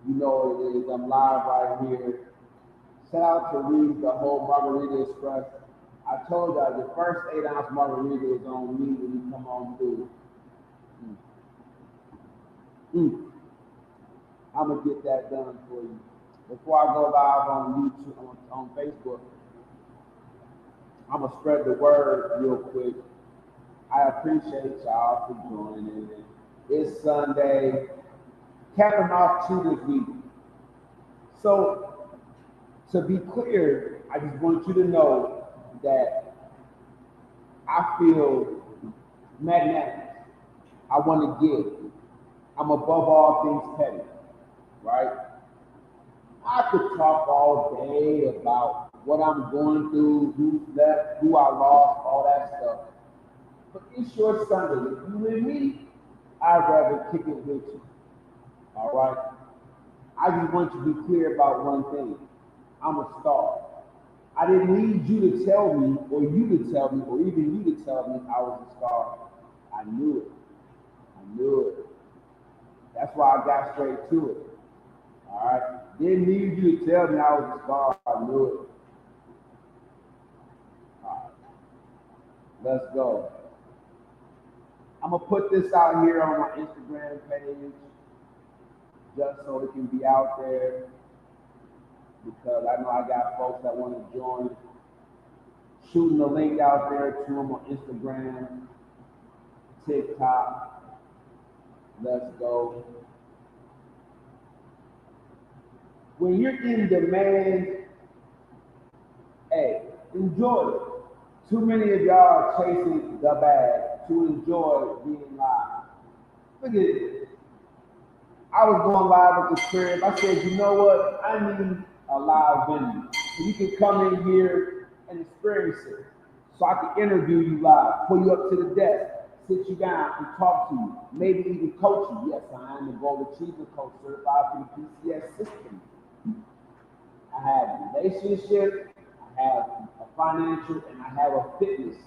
You know what it is. I'm live right here. Shout out to Reed, the whole Margarita Express. I told y'all the first 8-ounce margarita is on me when you come on through. I'm gonna get that done for you. Before I go live on YouTube, on Facebook, I'm gonna spread the word real quick. I appreciate y'all for joining. It's Sunday, capping off 2 this week. So, to be clear, I just want you to know that I feel magnanimous. I want to give. I'm above all things petty, right? I could talk all day about what I'm going through, who's left, who I lost, all that stuff. But it's your Sunday. If you with me, I'd rather kick it with you. All right? I just want you to be clear about one thing. I'm a star. I didn't need you to tell me, or you to tell me, or even you to tell me I was a star. I knew it. I knew it. That's why I got straight to it. All right? Didn't need you to tell me I was a star. I knew it. All right. Let's go. I'm going to put this out here on my Instagram page just so it can be out there, because I know I got folks that want to join. Shooting the link out there to them on Instagram, TikTok. Let's go. When you're in demand, hey, enjoy it. Too many of y'all are chasing the bag to enjoy being live. Look at it. I was going live at the crib. I said, you know what? I need a live venue. So you can come in here and experience it. So I can interview you live, pull you up to the desk, sit you down and talk to you, maybe even coach you. Yes, I am a gold achievement coach certified for the PCS system. I have relationship, I have a financial, and I have a fitness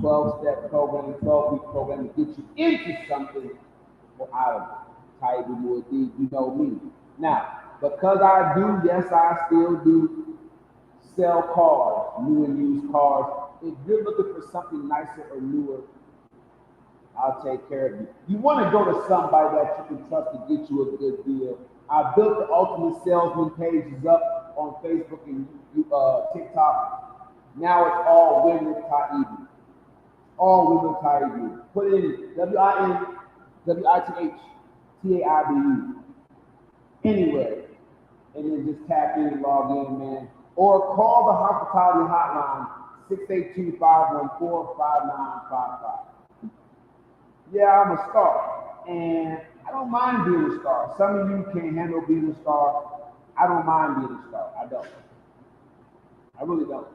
12-step program, 12-week program to get you into something or out of it. TAIBU MU'ADDIB, you know me. Now, because I do, yes, I still do sell cars, new and used cars. If you're looking for something nicer or newer, I'll take care of you. You want to go to somebody that you can trust to get you a good deal. I built the Ultimate Salesman pages up on Facebook and TikTok. Now it's all Win with TAIBU. All Win with TAIBU. Put in WINWITHTAIBU anywhere, and then just tap in and log in, man. Or call the hospitality hotline, 682-514-5955. Yeah, I'm a star, and I don't mind being a star. Some of you can't handle being a star. I don't mind being a star. I don't. I really don't.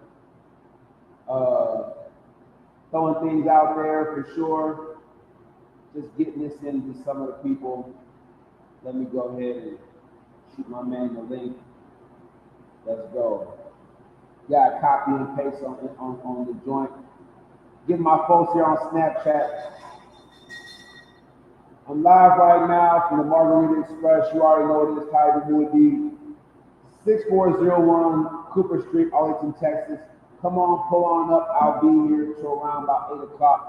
Throwing things out there for sure. Just getting this into some of the people. Let me go ahead and shoot my man the link. Let's go. Got a copy and paste on the joint. Get my folks here on Snapchat. I'm live right now from the Margarita Express. You already know it is TAIBU MU'ADDIB. 6401 Cooper Street, Arlington, Texas. Come on, pull on up. I'll be here till around about 8 o'clock.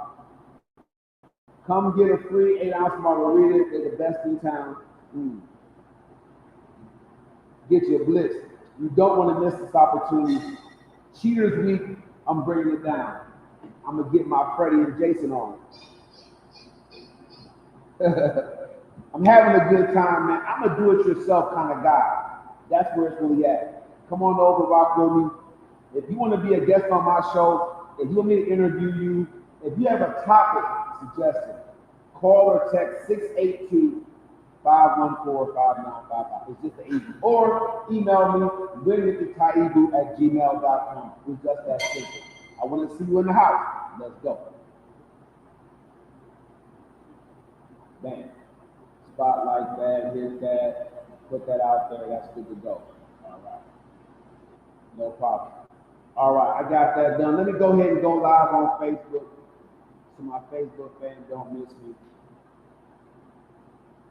Come get a free 8-ounce margarita. They're the best in town. Get you a blitz. You don't want to miss this opportunity. Cheaters Week, I'm bringing it down. I'm going to get my Freddie and Jason on it. I'm having a good time, man. I'm a do-it-yourself kind of guy. That's where it's really at. Come on over, rock with me. If you want to be a guest on my show, if you want me to interview you, if you have a topic suggestion, call or text 682-514-5955. It's just the easy. Or email me, winwithtaibu@gmail.com. It's just that simple. I want to see you in the house. Let's go. Bam. Spotlight that, hit that, put that out there. That's good to go. All right. No problem. All right, I got that done. Let me go ahead and go live on Facebook so my Facebook fans don't miss me.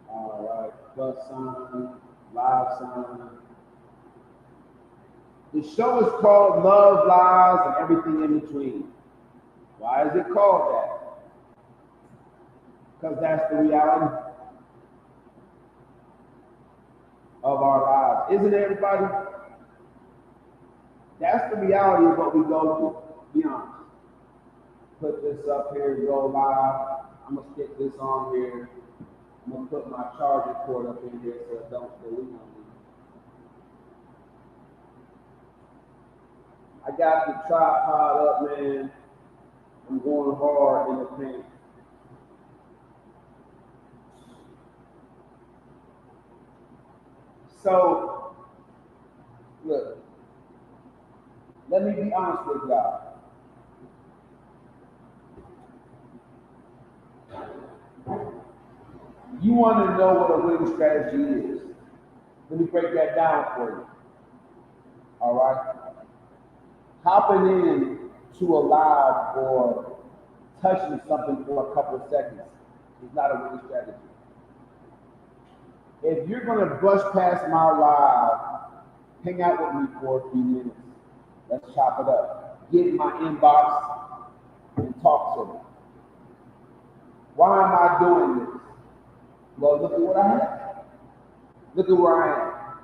All right, plus sign, live sign. The show is called Love, Lies, and Everything in Between. Why is it called that? Because that's the reality of our lives. Isn't it, everybody? That's the reality of what we go through. Be honest. Put this up here, go live. I'm going to stick this on here. I'm going to put my charger cord up in here so it don't delete on me. I got the tripod up, man. I'm going hard in the paint. So, look, let me be honest with y'all. You want to know what a winning strategy is. Let me break that down for you. All right? Hopping in to a live or touching something for a couple of seconds is not a winning strategy. If you're going to brush past my live, hang out with me for a few minutes. Let's chop it up. Get in my inbox and talk to me. Why am I doing this? Well, look at what I have. Look at where I am.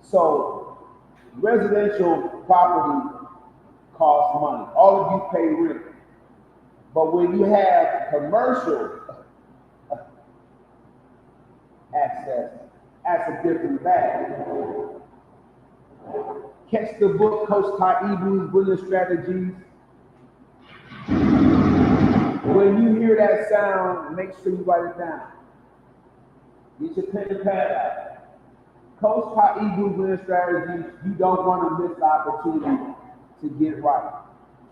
So, residential property costs money. All of you pay rent. But when you have commercial access, that's a different bag. Catch the book, Coach TAIBU Winning Strategies. When you hear that sound, make sure you write it down. Get your pen and pad out. Coach TAIBU Winning Strategies, you don't want to miss the opportunity to get right.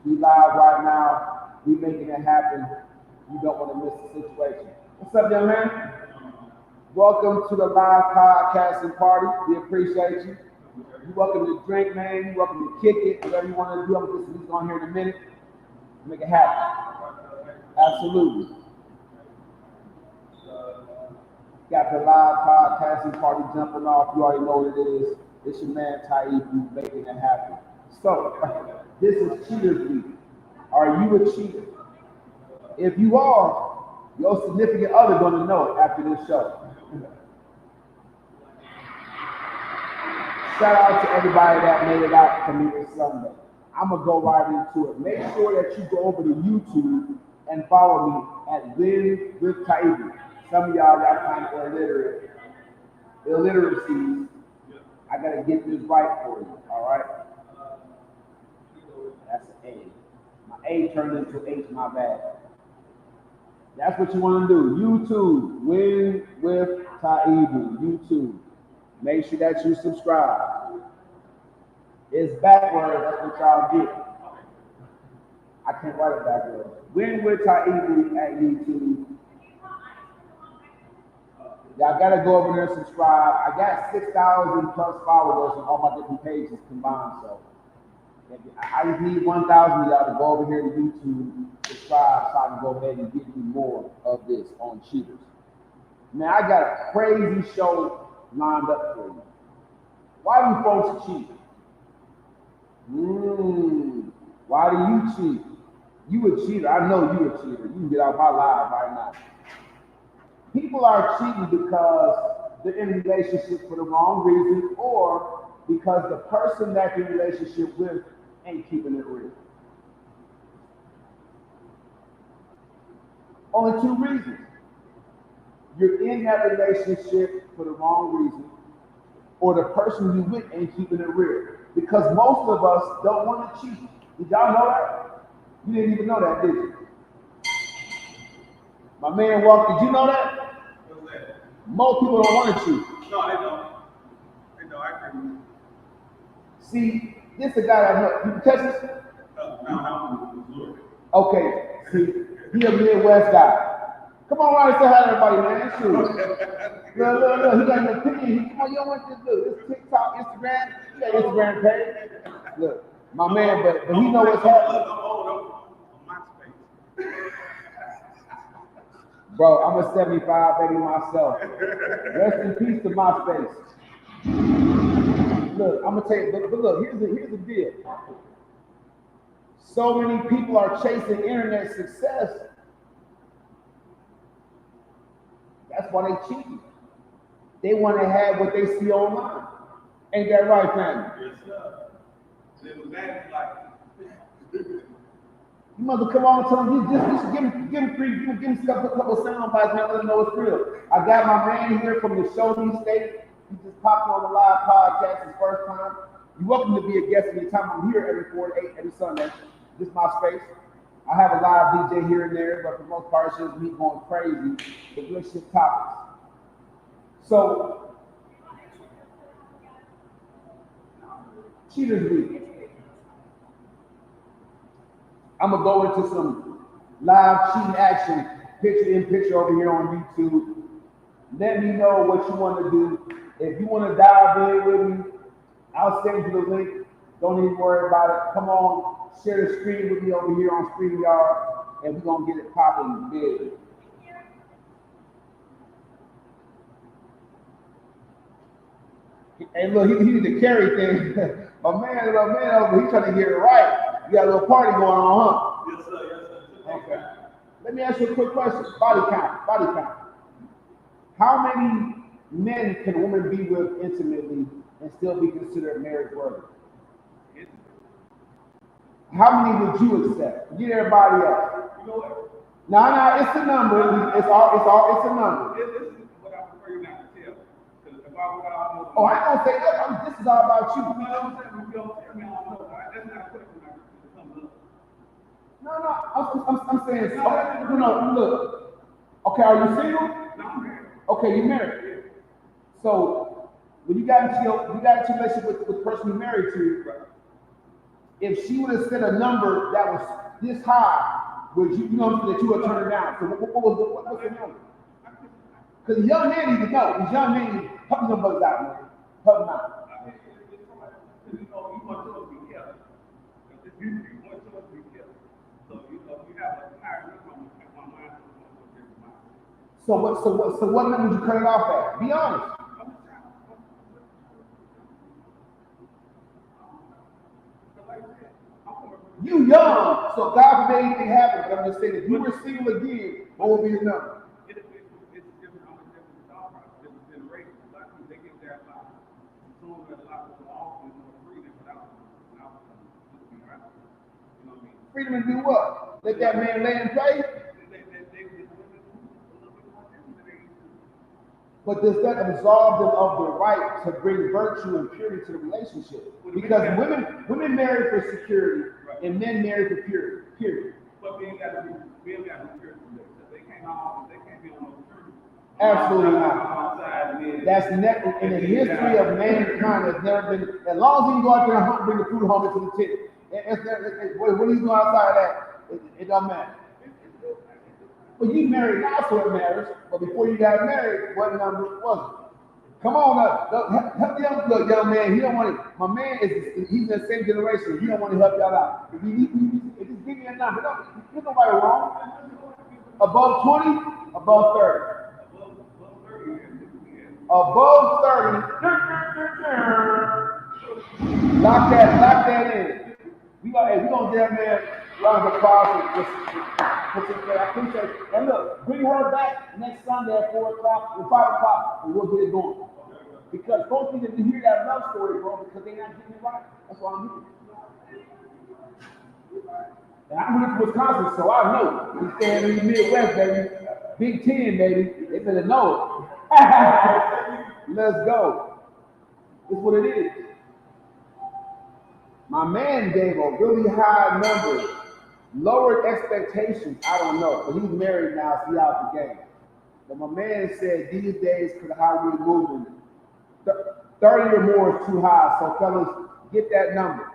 We live right now. We making it happen. You don't want to miss the situation. What's up, young man? Welcome to the live podcasting party. We appreciate you. You're welcome to drink, man. You're welcome to kick it. Whatever you want to do. I'm just on here in a minute. Make it happen. Absolutely. Got the live podcasting party jumping off. You already know what it is. It's your man TAIBU making it happen. So, this is Cheaters Week. Are you a cheater? If you are, your significant other gonna know after this show. Shout out to everybody that made it out for me this Sunday. I'm gonna go right into it. Make sure that you go over to YouTube and follow me at Win with TAIBU. Some of y'all got kind of illiteracies. I gotta get this right for you, all right? That's an A. My A turned into H, my bad. That's what you want to do. YouTube, Win with TAIBU, YouTube. Make sure that you subscribe. It's backwards, that's what y'all get. I can't write it backwards. Win with TAIBU at YouTube. Y'all gotta go over there and subscribe. I got 6,000 plus followers on all my different pages combined, so I just need 1,000 of y'all to go over here to YouTube, subscribe, so I can go ahead and give you more of this on cheaters. Man, I got a crazy show lined up for you. Why do folks cheat? Why do you cheat? You a cheater. I know you a cheater. You can get out my live right now. People are cheating because they're in a relationship for the wrong reason, or because the person that you're in a relationship with ain't keeping it real. Only two reasons. You're in that relationship for the wrong reason, or the person you with ain't keeping it real. Because most of us don't want to cheat. Did y'all know that? You didn't even know that, did you? My man Walker, did you know that? What's that? Most people don't want to cheat. No, they don't. They don't. I can. See, this is a guy that know. You can catch this? No. Okay, see, he a Midwest guy. Come on, right, say hi to everybody, man. Shoot. Look. He got an opinion. Come on, you don't want this. Look, this TikTok, Instagram. You got Instagram page. Look, my man, but he know what's happening. I'm old. I'm on MySpace. Bro, I'm a 75 baby myself. Rest in peace to MySpace. Look, I'm gonna tell you, but look, here's the deal. So many people are chasing internet success. That's why they cheat. They want to have what they see online. Ain't that right, family? Yes, sir. Then the man is like, You mother come on and tell them, just give him free, give him a couple sound bites, man, let them know it's real. I got my man here from the Show Me State. He just popped on the live podcast his first time. You're welcome to be a guest anytime. I'm here every 4 to 8 every Sunday. This is my space. I have a live DJ here and there, but for the most part, it's just me going crazy with real shit topics. So, Cheaters Week. I'm gonna go into some live cheating action, picture in picture over here on YouTube. Let me know what you want to do. If you want to dive in with me, I'll send you the link. Don't even worry about it. Come on, share the screen with me over here on StreamYard, and we're gonna get it popping big. And look, he did the carry thing. my man over here, he's trying to get it right. You got a little party going on, huh? yes, sir, yes, sir. Okay. Let me ask you a quick question. Body count. How many men can a woman be with intimately and still be considered marriage worthy? How many would you accept? Get everybody else. You know what? No, it's a number. It's a number. This is what I prefer you not to tell. Because if I would almost. Oh, I ain't gonna say that. This is all about you. No, I'm saying if you don't tell me, I don't know. That's not a question that comes up. No, I'm saying. No, look. Okay, are you single? No, I'm married. Okay, you're married. So when you got into your relationship with the person you married to, if she would have said a number that was this high, would you know that you would turn it down? So what's the number? Because the young man needs to know. These young men need to help them bugs out, man. Help them out. You want to be careful. You want to be careful. So you have a higher number on my mind. So what number would you cut it off at? Be honest. You young, so God forbid anything happen. But I'm just saying, if you were single again, what would be the number? It's different on a different thought process, different generations. A lot of people, they get there a lot sooner and a lot more often, more freedom without just being right. You know what I mean? Freedom to do what? Let that man lay and play? But does that absolve them of the right to bring virtue and purity to the relationship? Because women marry for security and men marry for purity. Period. But men got to be purity. They can't be on no purity. Absolutely not. That's in the history of mankind has never been. As long as he can go out there and hunt, bring the food home into the tent. When he's going outside of that, it don't matter. But you married now, so it matters. But before you got married, what number was it? Come on up. Help the young man. He don't want it. My man he's in the same generation. He don't want to help y'all out. If you just give me a number. There's nobody wrong. Above 20, above 30. Above 30. Lock that in. We gonna get that man round of applause. I appreciate it. And look, bring her back next Sunday at 4 o'clock or 5 o'clock, and we'll get it going. Because folks need to hear that love story, bro, because they're not getting it right. That's why I'm here. And I moved to Wisconsin, so I know. We stand in the Midwest, baby. Big 10, baby. They better know it. Let's go. That's what it is. My man gave a really high number. Lowered expectations, I don't know, but he's married now, so he's out the game. But my man said these days, because how we're moving, 30 or more is too high. So fellas, get that number.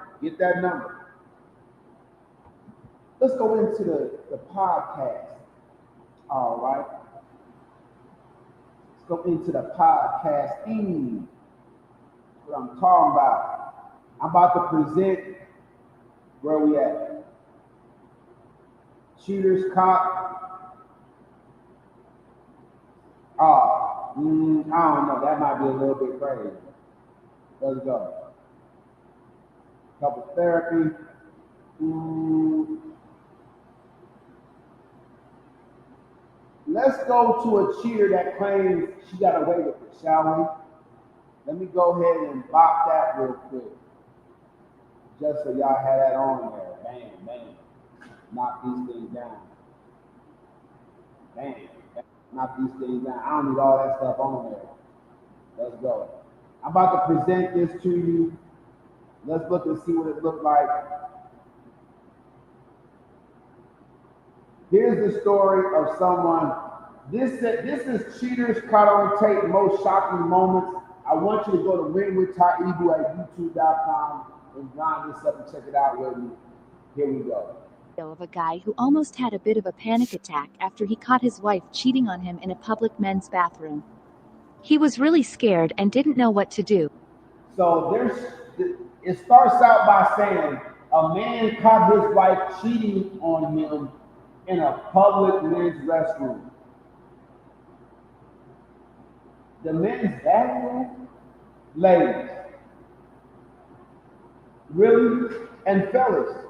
Let's go into the podcast. All right. Let's go into the podcasting. What I'm talking about. I'm about to present where we at. Cheaters caught. I don't know. That might be a little bit crazy. Let's go. Couple therapy. Let's go to a cheater that claims she got away with it, shall we? Let me go ahead and bop that real quick. Just so y'all have that on there. Bam, bam. Knock these things down. Bam, bam. Knock these things down. I don't need all that stuff on there. Let's go. I'm about to present this to you. Let's look and see what it looked like. Here's the story of someone. This is Cheaters Caught on Tape Most Shocking Moments. I want you to go to Win with TAIBU at youtube.com and grind this up and check it out with me. Here we go. Of a guy who almost had a bit of a panic attack after he caught his wife cheating on him in a public men's bathroom. He was really scared and didn't know what to do. So it starts out by saying a man caught his wife cheating on him in a public men's restroom. The men's bathroom? Ladies. Really? And fellas,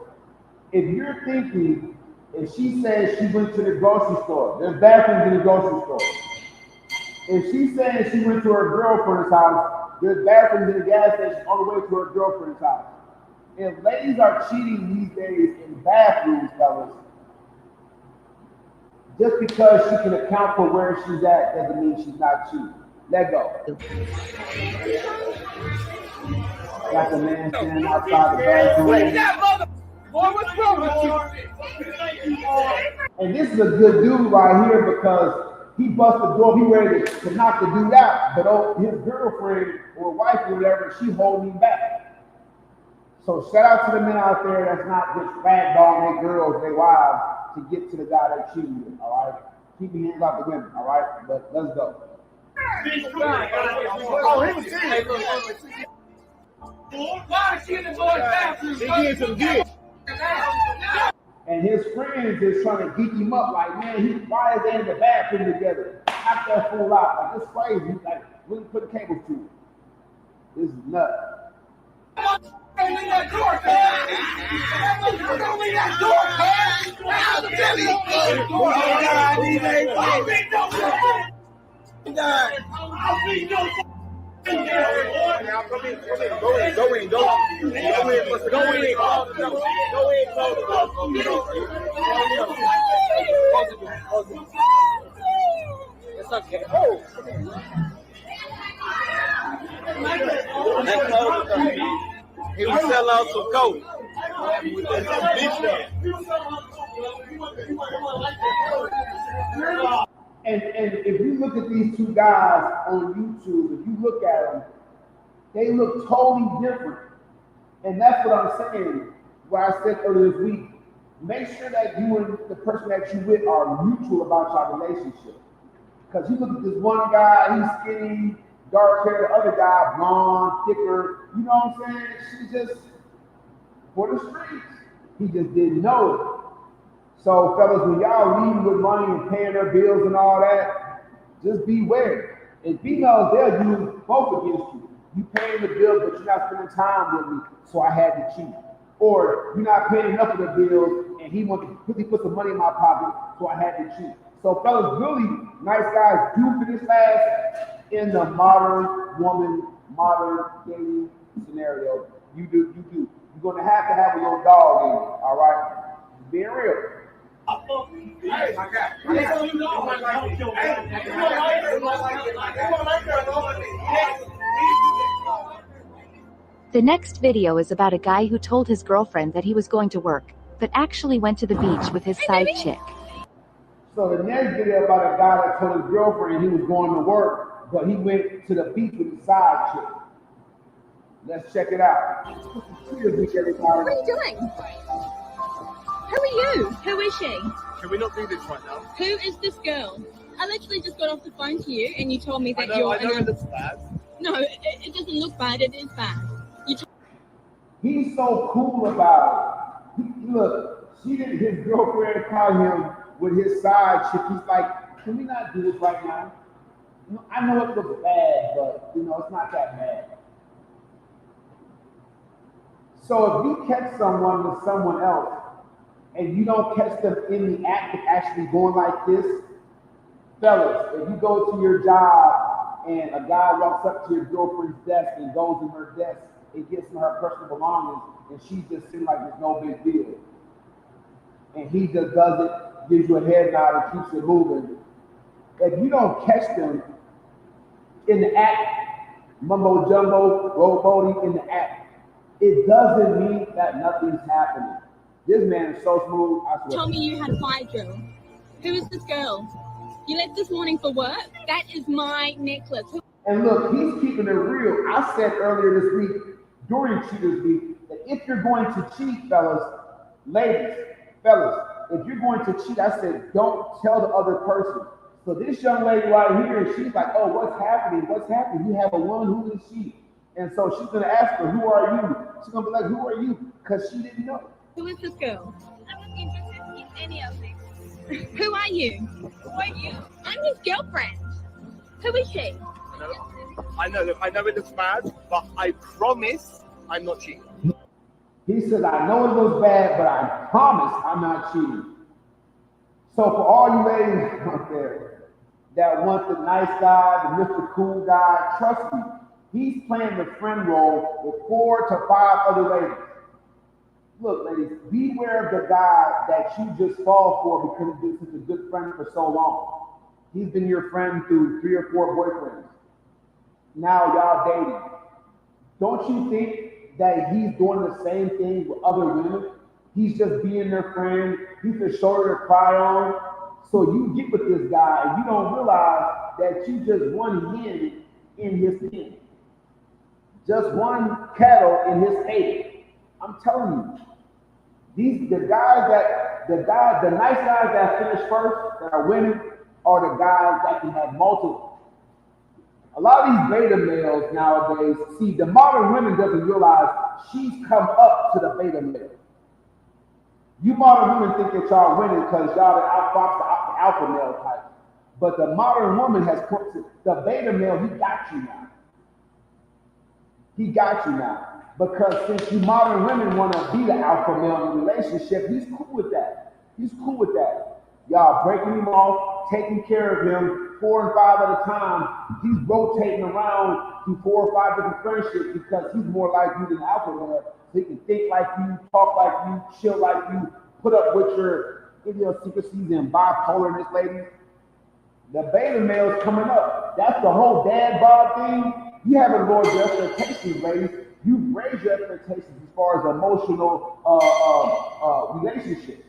if you're thinking, if she says she went to the grocery store, there's bathrooms in the grocery store. If she says she went to her girlfriend's house, there's bathrooms in the gas station on the way to her girlfriend's house. If ladies are cheating these days in bathrooms, fellas, just because she can account for where she's at doesn't mean she's not cheating. Let go. Got the man standing outside the bathroom. Boy, what's wrong with you? And this is a good dude right here because he busted the door. He ready to knock the dude out, but his girlfriend or wife or whatever, she holding him back. So shout out to the men out there that's not just ragdolling their girls, their wives to get to the guy they're cheating with. All right, keep your hands off the women. All right, but let's go. Oh, he was serious. Why is she in the boy's bathroom? He did some good. And his friends is trying to geek him up, like, man, why is they in the bathroom together? Knock that fool out. Like, it's crazy. Like, we put cables to it. This is nuts. Don't leave that door, man. Don't leave that door, man. I'll tell you. I'll be no I'll be no now come in. Go in. Go in. It's okay. Oh. He was selling out some coat. And if you look at these two guys on YouTube, if you look at them, they look totally different. And that's what I'm saying, what I said earlier this week. Make sure that you and the person that you with are mutual about your relationship. Because you look at this one guy, he's skinny, dark hair, the other guy, blonde, thicker, you know what I'm saying? She's just for the streets. He just didn't know it. So, fellas, when y'all leaving with money and paying their bills and all that, just beware. And females, they'll use both against you. You paying the bills, but you're not spending time with me, so I had to cheat. Or you're not paying enough of the bills, and he put some money in my pocket, so I had to cheat. So, fellas, really nice guys do for this last in the modern dating scenario. You do. You're gonna have a little dog in you, all right? Being real. Hey, my guy. The next video is about a guy who told his girlfriend that he was going to work, but actually went to the beach with his side chick. So the next video about a guy that told his girlfriend he was going to work, but he went to the beach with his side chick. Let's check it out. What are you doing? Who are you? Who is she? Can we not do this right now? Who is this girl? I literally just got off the phone to you and you told me that I know it looks bad. No, it doesn't look bad. It is bad. He's so cool about it. Look, his girlfriend caught him with his side chick. He's like, can we not do this right now? I know it looks bad, but it's not that bad. So if you catch someone with someone else and you don't catch them in the act of actually going like this, fellas, if you go to your job and a guy walks up to your girlfriend's desk and goes in her desk and gets in her personal belongings and she just seems like it's no big deal, and he just does it, gives you a head nod and keeps it moving, if you don't catch them in the act, mumbo jumbo, roll in the act, it doesn't mean that nothing's happening. This man is so smooth, I swear. Told me you had a fire drill. Who is this girl? You left this morning for work? That is my necklace. And look, he's keeping it real. I said earlier this week, during Cheaters Week, that if you're going to cheat, fellas, ladies, fellas, if you're going to cheat, I said, don't tell the other person. So this young lady right here, she's like, oh, what's happening? What's happening? You have a woman, who is she? And so she's going to ask her, who are you? She's going to be like, who are you? Because she didn't know. Who is this girl? I'm not interested in any of this. Who are you? Who are you? I'm his girlfriend. Who is she? I know it looks bad, but I promise I'm not cheating. He said, I know it looks bad, but I promise I'm not cheating. So for all you ladies out there that want the nice guy, the Mr. Cool guy, trust me, he's playing the friend role with 4 to 5 other ladies. Look, ladies, beware of the guy that you just fall for because he's been such a good friend for so long. He's been your friend through 3 or 4 boyfriends. Now y'all dating. Don't you think that he's doing the same thing with other women? He's just being their friend. He's the shoulder to cry on. So you get with this guy and you don't realize that you just one hen in his pen. Just one cattle in his table. I'm telling you, the nice guys that finish first, that are winning, are the guys that can have multiple. A lot of these beta males nowadays, see, the modern women doesn't realize she's come up to the beta male. You modern women think that y'all winning because y'all the alpha male type. But the modern woman has put the beta male, he got you now. He got you now. Because since you modern women want to be the alpha male in a relationship, he's cool with that. He's cool with that. Y'all breaking him off, taking care of him 4 and 5 at a time. He's rotating around through 4 or 5 different friendships because he's more like you than alpha male. So he can think like you, talk like you, chill like you, put up with your idiosyncrasies and bipolarness, ladies. The beta male is coming up. That's the whole dad bod thing. You haven't lowered your expectations, ladies. You've raised your expectations as far as emotional relationships.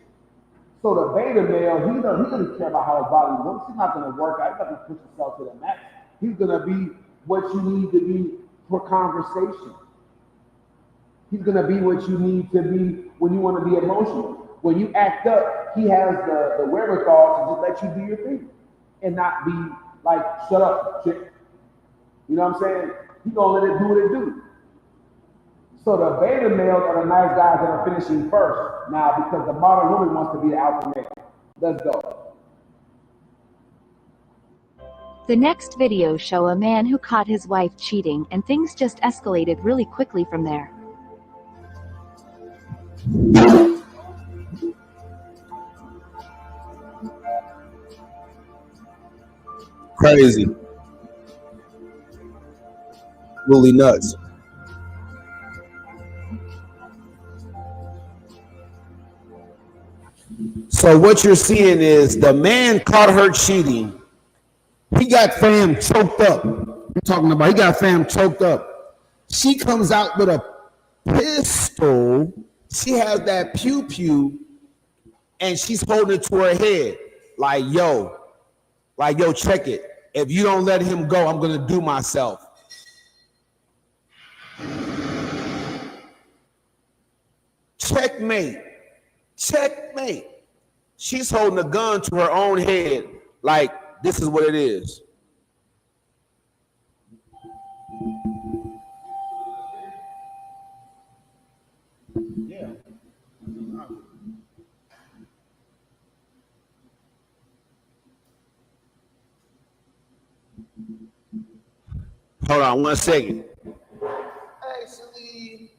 So the beta male, he doesn't care about how his body looks. He's not going to work out. He's not going to push himself to the max. He's going to be what you need to be for conversation. He's going to be what you need to be when you want to be emotional. When you act up, he has the wherewithal to just let you do your thing and not be like, shut up, chick. You know what I'm saying? He's going to let it do what it do. So the beta males are the nice guys that are finishing first now because the modern woman wants to be the alpha male. Let's go. The next video show a man who caught his wife cheating and things just escalated really quickly from there. Crazy. Really nuts. So what you're seeing is the man caught her cheating. He got fam choked up. I'm talking about he got fam choked up. She comes out with a pistol. She has that pew pew and she's holding it to her head. Like, yo, check it. If you don't let him go, I'm gonna do myself. Checkmate. Checkmate. She's holding a gun to her own head, like this is what it is. Yeah. Hold on 1 second. Actually,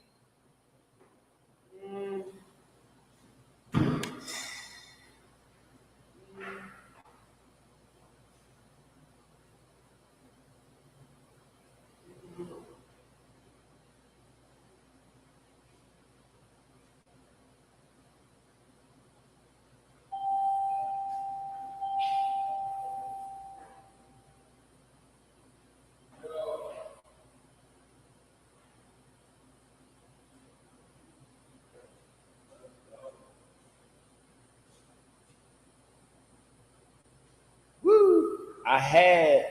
I had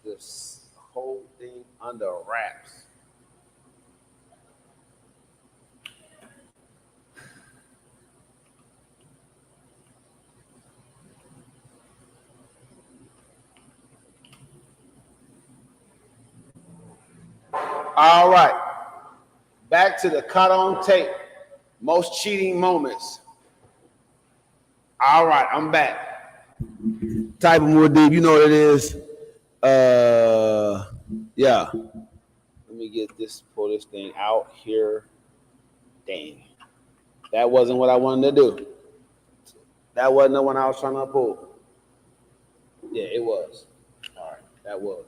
this whole thing under wraps. All right. Back to the cut on tape. Most cheating moments. All right, I'm back. TAIBU MU'ADDIB, you know what it is. Yeah. Let me get this, pull this thing out here. Dang. That wasn't what I wanted to do. That wasn't the one I was trying to pull. Yeah, it was. All right, that was.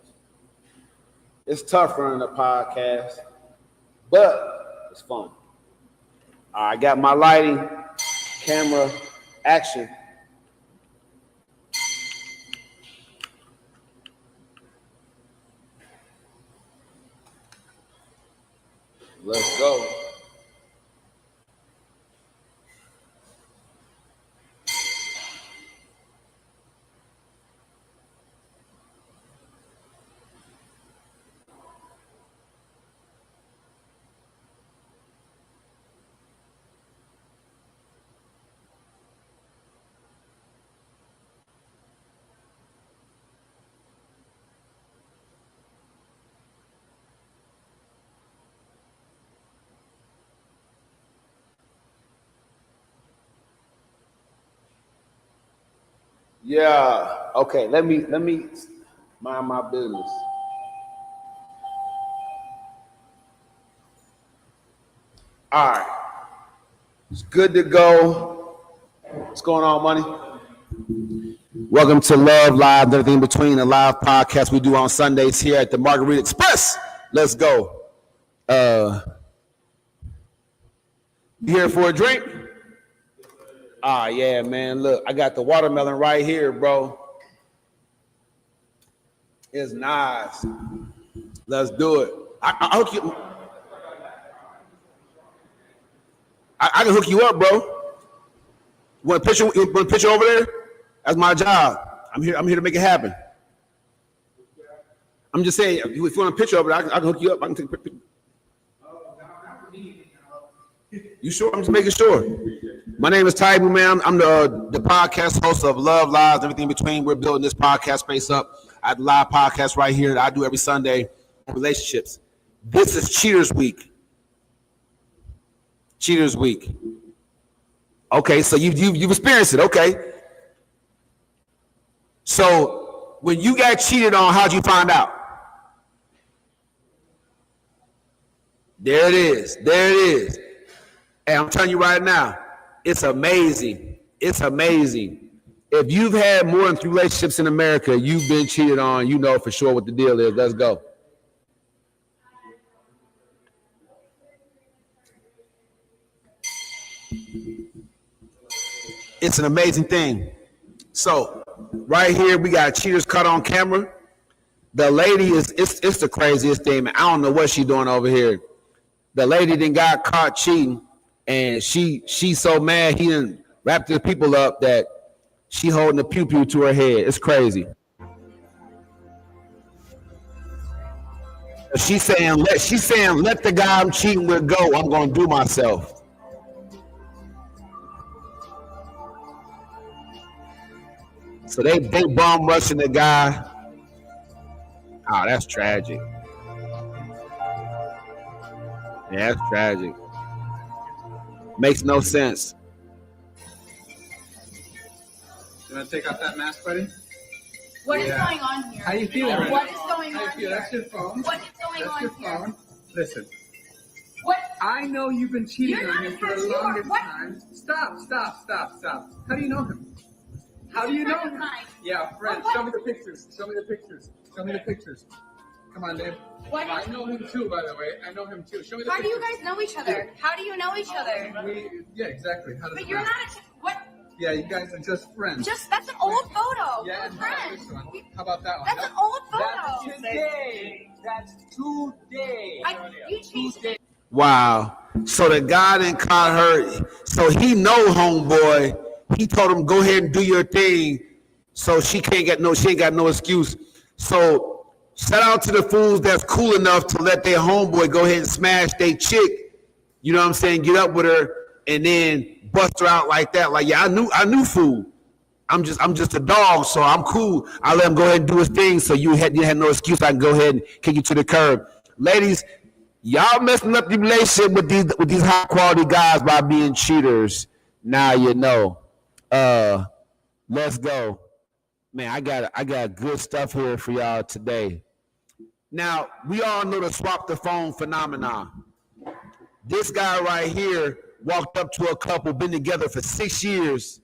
It's tough running a podcast, but it's fun. All right, I got my lighting, camera, action. Let's go. Yeah. Okay. Let me mind my business. All right. It's good to go. What's going on, money? Welcome to Love Live, everything between, a live podcast we do on Sundays here at the Margarita Express. Let's go. You here for a drink? Ah, yeah, man. Look, I got the watermelon right here, bro. It's nice. Let's do it. I hook you. I can hook you up, bro. You want a picture over there? That's my job. I'm here to make it happen. I'm just saying, if you want a picture over there, I can hook you up. I can take a picture. You sure? I'm just making sure. My name is TAIBU, man. I'm the podcast host of Love Lives, everything in between. We're building this podcast space up. I have a live podcast right here that I do every Sunday on relationships. This is Cheaters Week. Cheaters Week. Okay, so you've experienced it. Okay. So when you got cheated on, how'd you find out? There it is. There it is. And I'm telling you right now, it's amazing. It's amazing. If you've had more than 3 relationships in America, you've been cheated on, you know for sure what the deal is. Let's go. It's an amazing thing. So right here, we got cheaters caught on camera. The lady it's the craziest thing, man. I don't know what she's doing over here. The lady then got caught cheating. And she's so mad he done wrapped the people up that she holding the pew-pew to her head. It's crazy. She's saying let the guy I'm cheating with go. I'm gonna do myself. So they bomb rushing the guy. Oh, that's tragic. Yeah, that's tragic. Makes no sense. You want to take off that mask, buddy? What is going on here? How you feeling right What now? is going on here? That's your phone. What is going That's on your here? phone. Listen, What? I know you've been cheating You're on not him a for the tattoo longest what? time. Stop. How do you know him? How do you know him? Yeah, friend. What? Show me the pictures. Show me the pictures. Come on, Dave. What? I know him too, by the way. I know him too. Show me the How do pictures. you guys know each other? How do you know each other? Yeah, exactly. How does But you're that- not a what? Yeah, you guys are just friends. Just that's an old photo. Yeah, We're and how about friends. this one? How about that one? That's an old photo. That's today. You changed it. Wow. So the guy done caught her. So he know homeboy. He told him, go ahead and do your thing. So she ain't got no excuse. So shout out to the fools that's cool enough to let their homeboy go ahead and smash their chick. You know what I'm saying? Get up with her and then bust her out like that. Like, yeah, I knew fool. I'm just a dog, so I'm cool. I let him go ahead and do his thing. So you had no excuse. I can go ahead and kick you to the curb. Ladies, y'all messing up the relationship with these high quality guys by being cheaters. Now you know. Let's go. Man, I got good stuff here for y'all today. Now, we all know the swap the phone phenomenon. This guy right here walked up to a couple, been together for 6 years.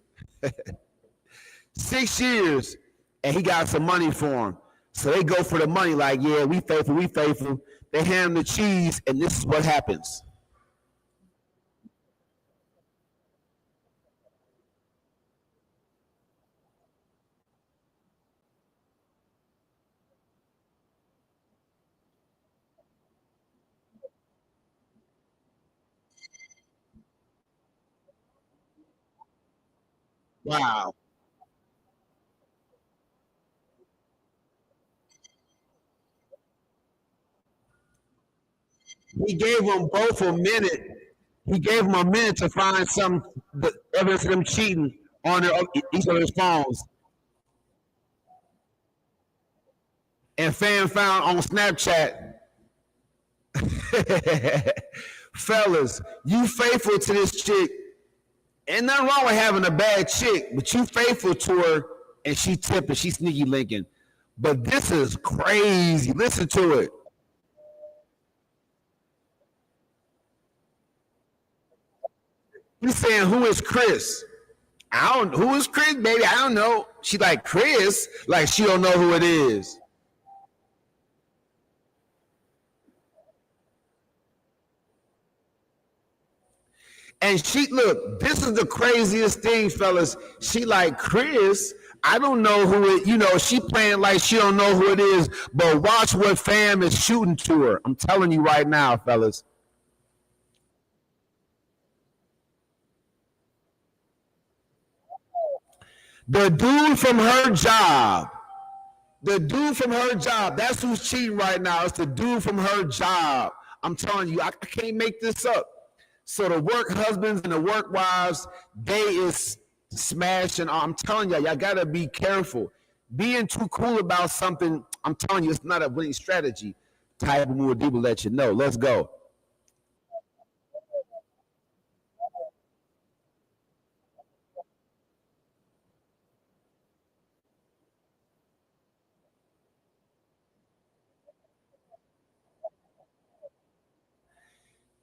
6 years, and he got some money for him. So they go for the money like, yeah, we faithful. They hand him the cheese, and this is what happens. Wow. He gave them both a minute. He gave them a minute to find some evidence of them cheating on each other's phones. And fan found on Snapchat. Fellas, you faithful to this chick. Ain't nothing wrong with having a bad chick, but you faithful to her and she tipping, she sneaky linking. But this is crazy. Listen to it. He's saying, who is Chris? Who is Chris, baby? I don't know. She like, Chris? Like she don't know who it is. And she, look, this is the craziest thing, fellas. She like, Chris, I don't know who it, she playing like she don't know who it is, but watch what fam is shooting to her. I'm telling you right now, fellas. The dude from her job, that's who's cheating right now. It's the dude from her job. I'm telling you, I can't make this up. So the work husbands and the work wives, they is smashing. I'm telling y'all gotta be careful. Being too cool about something, I'm telling you, it's not a winning strategy. TAIBU MU'ADDIB will let you know. Let's go.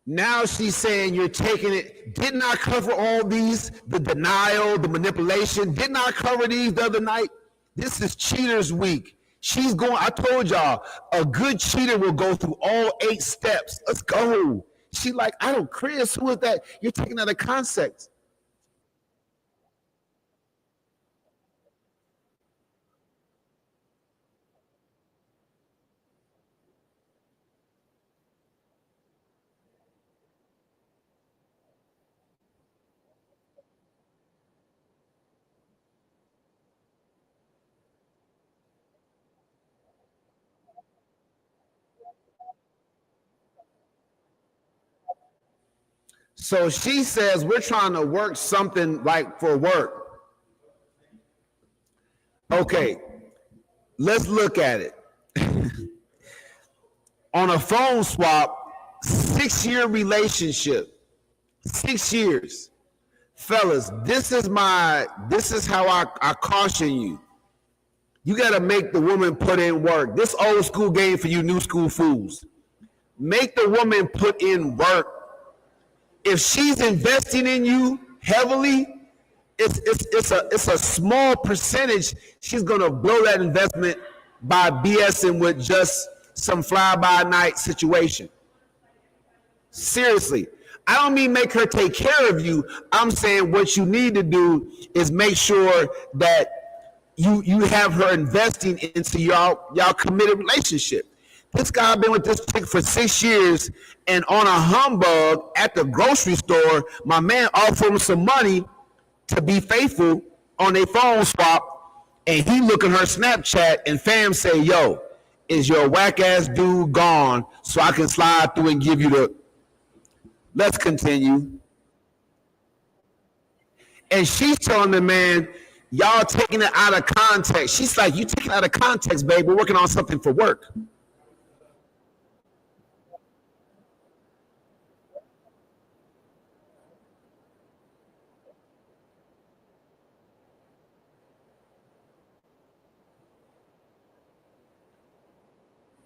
Now she's saying you're taking it. Didn't I cover all these? The denial, the manipulation. Didn't I cover these the other night? This is Cheaters Week. She's going, I told y'all, a good cheater will go through all 8 steps. Let's go. She like, I don't, Chris, who is that? You're taking out of context. So she says, we're trying to work something like for work. Okay, let's look at it. On a phone swap, 6-year relationship, 6 years. Fellas, this is how I caution you. You got to make the woman put in work. This old school game for you new school fools. Make the woman put in work. If she's investing in you heavily, it's a small percentage. She's gonna blow that investment by BSing with just some fly-by-night situation. Seriously, I don't mean make her take care of you. I'm saying what you need to do is make sure that you have her investing into y'all committed relationship. This guy been with this chick for 6 years, and on a humbug at the grocery store, my man offered him some money to be faithful on a phone swap, and he look at her Snapchat, and fam say, yo, is your whack-ass dude gone so I can slide through and give you the... Let's continue. And she's telling the man, y'all taking it out of context. She's like, you taking it out of context, babe. We're working on something for work.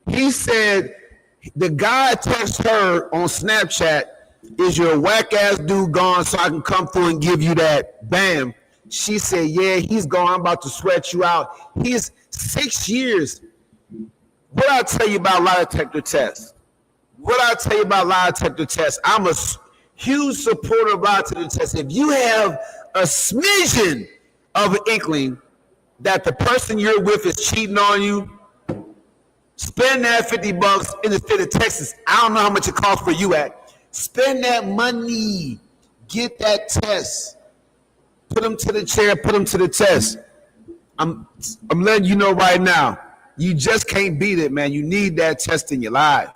He said, the guy texted her on Snapchat, is your whack ass dude gone so I can come through and give you that? Bam. She said, yeah, he's gone. I'm about to sweat you out. He's 6 years. What I tell you about lie detector tests? I'm a huge supporter of lie detector tests. If you have a smidgen of an inkling that the person you're with is cheating on you, spend that $50 in the state of Texas. I don't know how much it costs for you at. Spend that money. Get that test. Put them to the chair. Put them to the test. I'm letting you know right now. You just can't beat it, man. You need that test in your life.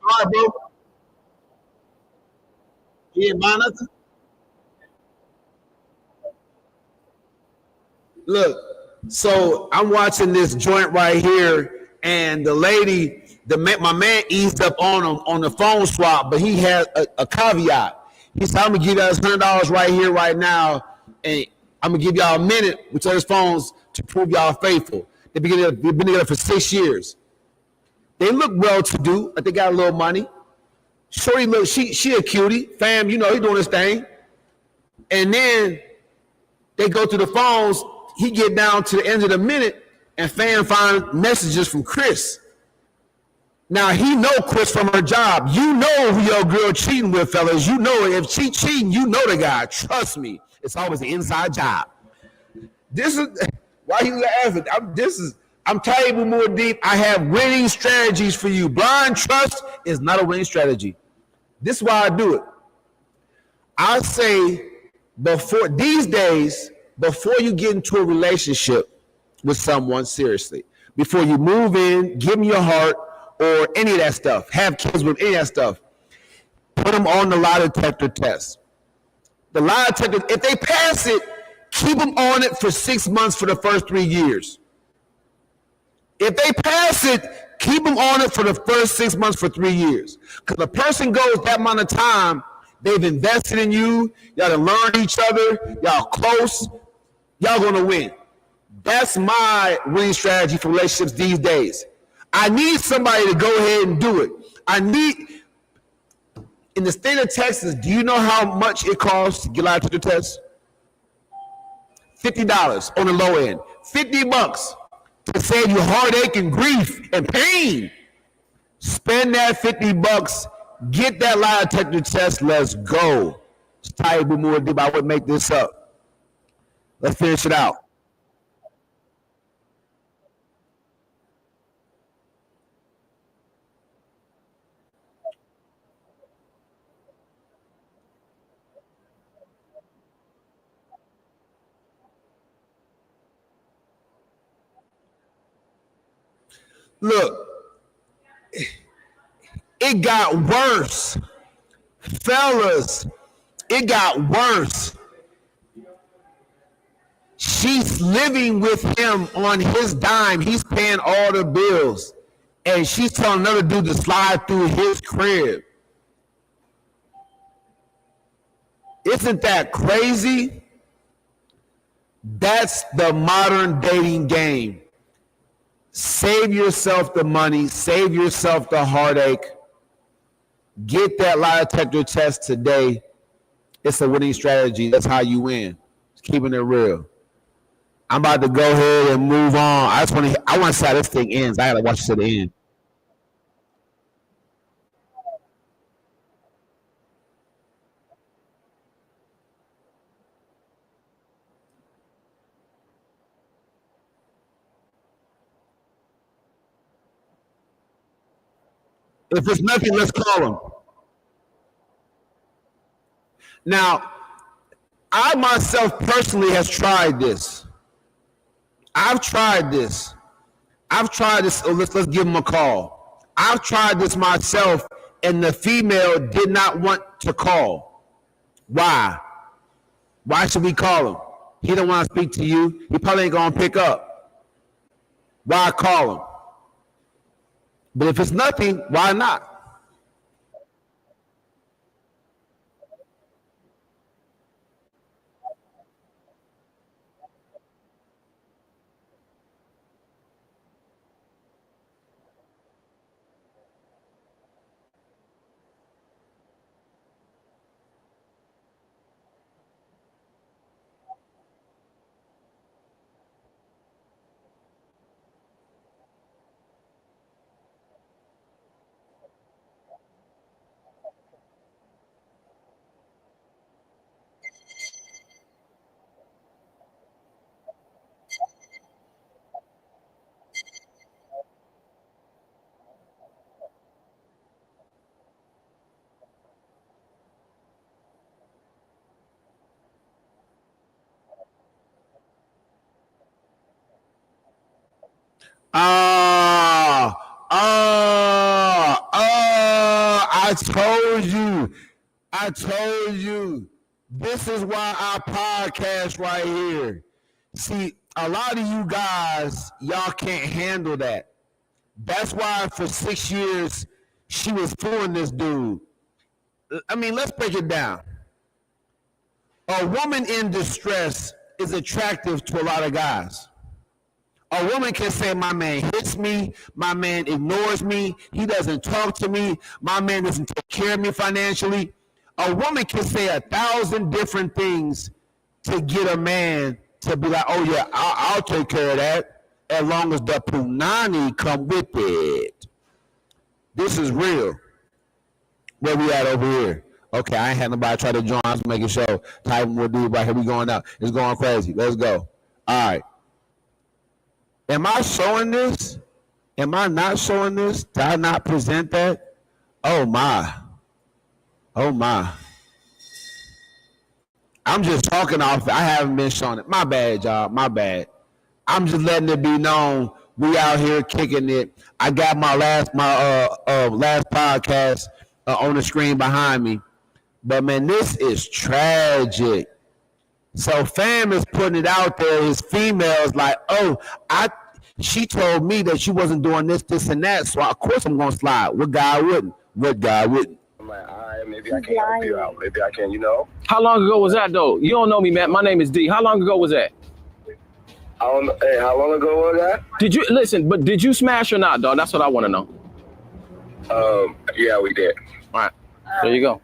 All right, bro. You didn't buy nothing? Look, so I'm watching this joint right here, and the lady, my man eased up on him on the phone swap, but he had a caveat. He said, I'm gonna give you guys $100 right here, right now, and I'm gonna give y'all a minute with those phones to prove y'all faithful. They've been together for 6 years. They look well-to-do, but they got a little money. Shorty look, she a cutie, fam. You know he doing his thing, and then they go through the phones. He get down to the end of the minute, and fam find messages from Chris. Now he know Chris from her job. You know who your girl cheating with, fellas. You know if she cheating, you know the guy. Trust me, it's always an inside job. This is why you laughing. I'm Taibu MU'ADDIB. I have winning strategies for you. Blind trust is not a winning strategy. This is why I do it. I say these days, before you get into a relationship with someone seriously, before you move in, give them your heart, or any of that stuff, have kids with any of that stuff, put them on the lie detector test. The lie detector, if they pass it, keep them on it for 6 months for the first 3 years. If they pass it, keep them on it for the first 6 months for 3 years. Because a person goes that amount of time, they've invested in you, y'all done learned each other, y'all close, y'all gonna win. That's my winning strategy for relationships these days. I need somebody to go ahead and do it. In the state of Texas, do you know how much it costs to get lie detector test? $50 on the low end. $50 to save you heartache and grief and pain. Spend that $50 Get that lie detector test. Let's go. It's Taibu MU'ADDIB. I would make this up. Let's finish it out. Look, it got worse. Fellas, it got worse. She's living with him on his dime. He's paying all the bills. And she's telling another dude to slide through his crib. Isn't that crazy? That's the modern dating game. Save yourself the money. Save yourself the heartache. Get that lie detector test today. It's a winning strategy. That's how you win. It's keeping it real. I'm about to go ahead and move on. I want to see how this thing ends. I gotta watch it to the end. If it's nothing, let's call him. Now, I myself personally has tried this. I've tried this. So let's give him a call. I've tried this myself, and the female did not want to call. Why? Why should we call him? He don't want to speak to you. He probably ain't gonna pick up. Why call him? But if it's nothing, why not? I told you. This is why I podcast right here. See, a lot of you guys, y'all can't handle that. That's why for 6 years, she was fooling this dude. I mean, let's break it down. A woman in distress is attractive to a lot of guys. A woman can say, my man hits me, my man ignores me, he doesn't talk to me, my man doesn't take care of me financially. A woman can say 1,000 different things to get a man to be like, oh yeah, I'll take care of that, as long as the punani come with it. This is real. Where we at over here? Okay, I ain't had nobody try to join. I was making sure. Taibu MU'ADDIB right here. We going out. It's going crazy. Let's go. All right. Am I showing this? Am I not showing this? Did I not present that? Oh my. Oh my. I'm just talking off. I haven't been showing it. My bad, y'all. My bad. I'm just letting it be known we out here kicking it. I got my last podcast on the screen behind me. But man, this is tragic. So fam is putting it out there. His females like, oh, she told me that she wasn't doing this, and that. So of course I'm gonna slide. What guy wouldn't? What guy wouldn't? I'm like, all right, maybe I can help you out. Maybe I can, you know. How long ago was that though? You don't know me, man. My name is D. How long ago was that? I don't know. Hey, how long ago was that? Did you listen? But did you smash or not, dog? That's what I want to know. Yeah, we did. All right, there you go.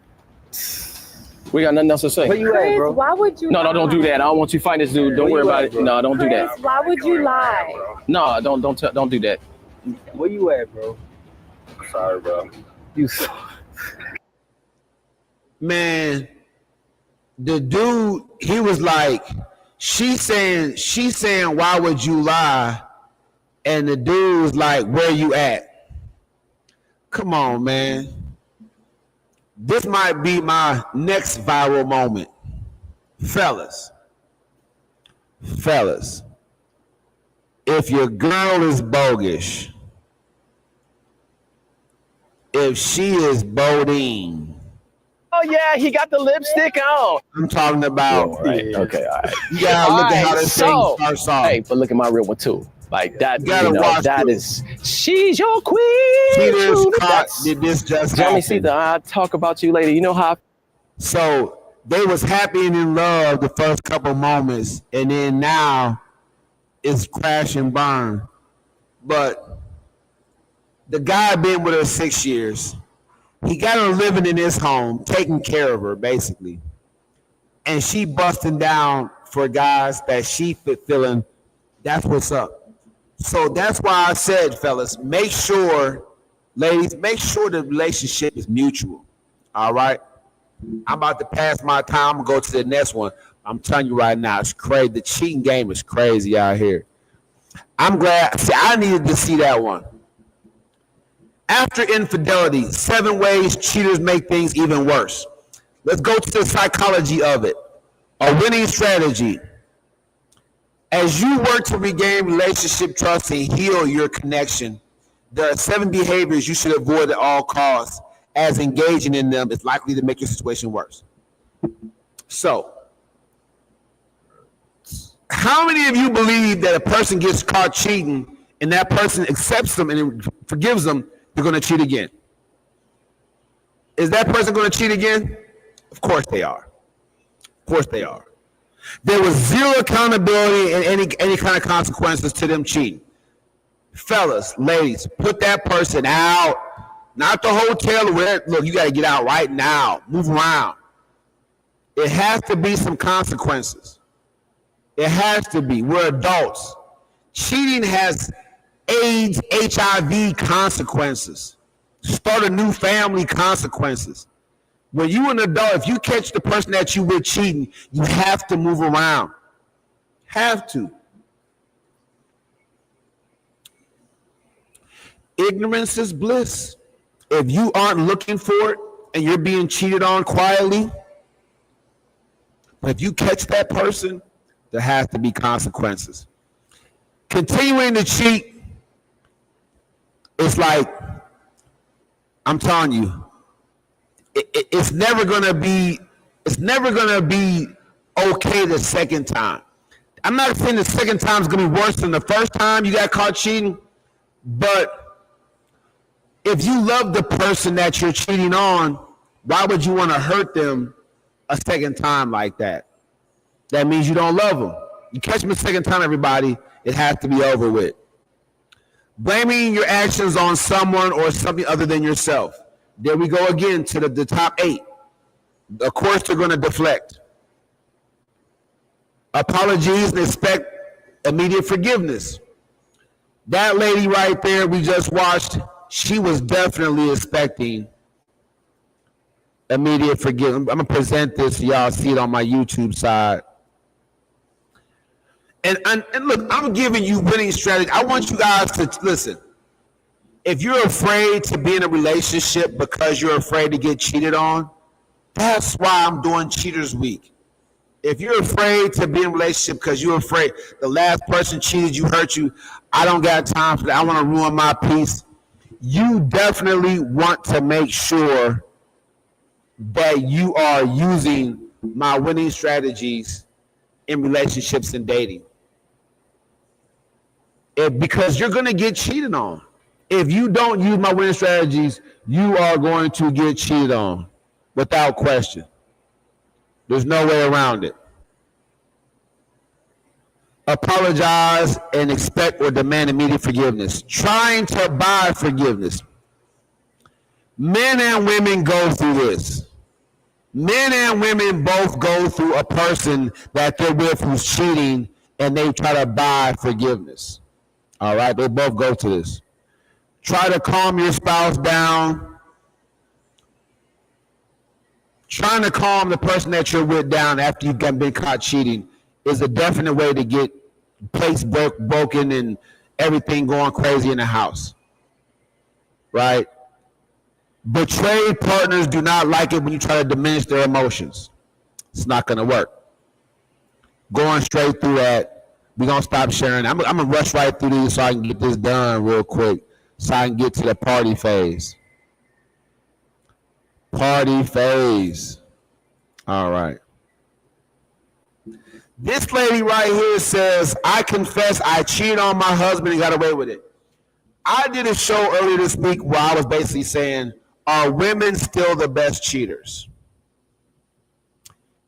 We got nothing else to say. Where you at, bro? Why would you? No, don't do that. I don't want you to fight this dude. Don't worry about it. No, don't do that. Why would you lie? No, don't do that. Where you at, bro? Sorry, bro. You so man, the dude, he was like, she's saying, why would you lie? And the dude's like, where you at? Come on, man. This might be my next viral moment. Fellas, if your girl is bogus, if she is bodine, Oh yeah, he got the lipstick on. I'm talking about. Yeah, right. Okay, all right. You gotta look at how this thing starts off. Hey, but look at my real one too. Like that, you gotta watch that is. She's your queen. Cheaters caught. Did this just Jeremy, see that I'll talk about you later. You know how. So they was happy and in love the first couple moments, and then now it's crash and burn. But the guy been with her 6 years. He got her living in his home, taking care of her, basically. And she busting down for guys that she feeling, that's what's up. So that's why I said, fellas, make sure, ladies, make sure the relationship is mutual. All right? I'm about to pass my time. I'm going to go to the next one. I'm telling you right now, it's crazy. The cheating game is crazy out here. I'm glad. See, I needed to see that one. After infidelity, 7 ways cheaters make things even worse. Let's go to the psychology of it. A winning strategy. As you work to regain relationship trust and heal your connection, there are 7 behaviors you should avoid at all costs, as engaging in them is likely to make your situation worse. So, how many of you believe that a person gets caught cheating and that person accepts them and forgives them, they're going to cheat again? Is that person going to cheat again? Of course they are. Of course they are. There was zero accountability and any kind of consequences to them cheating. Fellas, ladies, put that person out. Not the hotel. Look, you got to get out right now. Move around. It has to be some consequences. It has to be. We're adults. Cheating has AIDS, HIV consequences. Start a new family consequences. When you're an adult, if you catch the person that you were cheating, you have to move around. Have to. Ignorance is bliss. If you aren't looking for it and you're being cheated on quietly, but if you catch that person, there has to be consequences. Continuing to cheat, it's like, I'm telling you, it's never gonna be okay the second time. I'm not saying the second time is gonna be worse than the first time you got caught cheating, but if you love the person that you're cheating on, why would you want to hurt them a second time like that? That means you don't love them. You catch them a second time, everybody, it has to be over with. Blaming your actions on someone or something other than yourself. There we go again to the top 8. Of course, they're going to deflect. Apologies and expect immediate forgiveness. That lady right there we just watched, she was definitely expecting immediate forgiveness. I'm going to present this so y'all see it on my YouTube side. And look, I'm giving you winning strategy. I want you guys to listen. If you're afraid to be in a relationship because you're afraid to get cheated on, that's why I'm doing Cheaters Week. If you're afraid to be in a relationship because you're afraid the last person cheated you, hurt you, I don't got time for that, I want to ruin my peace, you definitely want to make sure that you are using my winning strategies in relationships and dating. Because you're going to get cheated on. If you don't use my winning strategies, you are going to get cheated on without question. There's no way around it. Apologize and expect or demand immediate forgiveness. Trying to buy forgiveness. Men and women go through this. Men and women both go through a person that they're with who's cheating and they try to buy forgiveness. All right, they both go to this. Try to calm your spouse down. trying to calm the person that you're with down after you've been caught cheating is a definite way to get place broken and everything going crazy in the house, right? Betrayed partners do not like it when you try to diminish their emotions. It's not going to work. Going straight through that, we're going to stop sharing. I'm going to rush right through these so I can get this done real quick so I can get to the party phase. Party phase. All right. This lady right here says, I confess I cheated on my husband and got away with it. I did a show earlier this week where I was basically saying, are women still the best cheaters?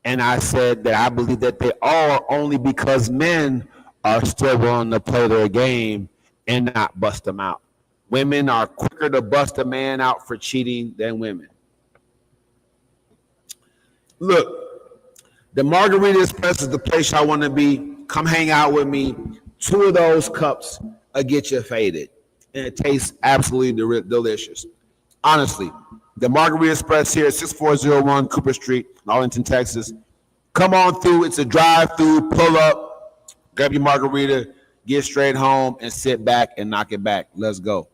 And I said that I believe that they are, only because men are still willing to play their game and not bust them out. Women are quicker to bust a man out for cheating than women. Look, the Margarita Express is the place I want to be. Come hang out with me. 2 of those cups will get you faded. And it tastes absolutely delicious. Honestly, the Margarita Express here at 6401 Cooper Street, Arlington, Texas. Come on through. It's a drive-through. Pull up, grab your margarita, get straight home, and sit back and knock it back. Let's go.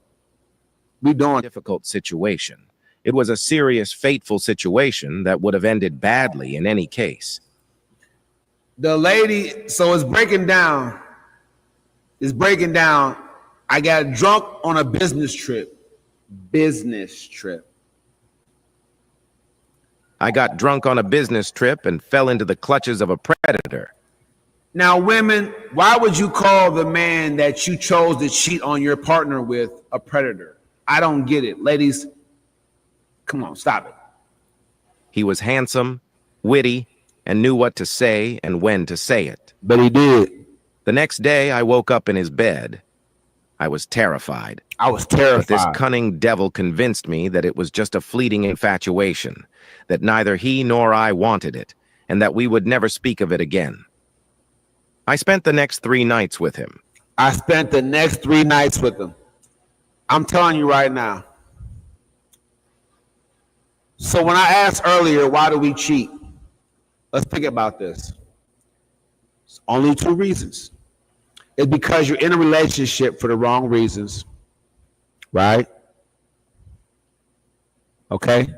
We doing difficult situation. It was a serious, fateful situation that would have ended badly in any case. The lady, so it's breaking down. It's breaking down. I got drunk on a business trip. I got drunk on a business trip and fell into the clutches of a predator. Now, women, why would you call the man that you chose to cheat on your partner with a predator? I don't get it. Ladies, come on, stop it. He was handsome, witty, and knew what to say and when to say it. But he did. The next day, I woke up in his bed. I was terrified. But this cunning devil convinced me that it was just a fleeting infatuation, that neither he nor I wanted it, and that we would never speak of it again. I spent the next 3 nights with him. I'm telling you right now. So when I asked earlier, why do we cheat? Let's think about this. It's only 2 reasons. It's because you're in a relationship for the wrong reasons, right? Okay?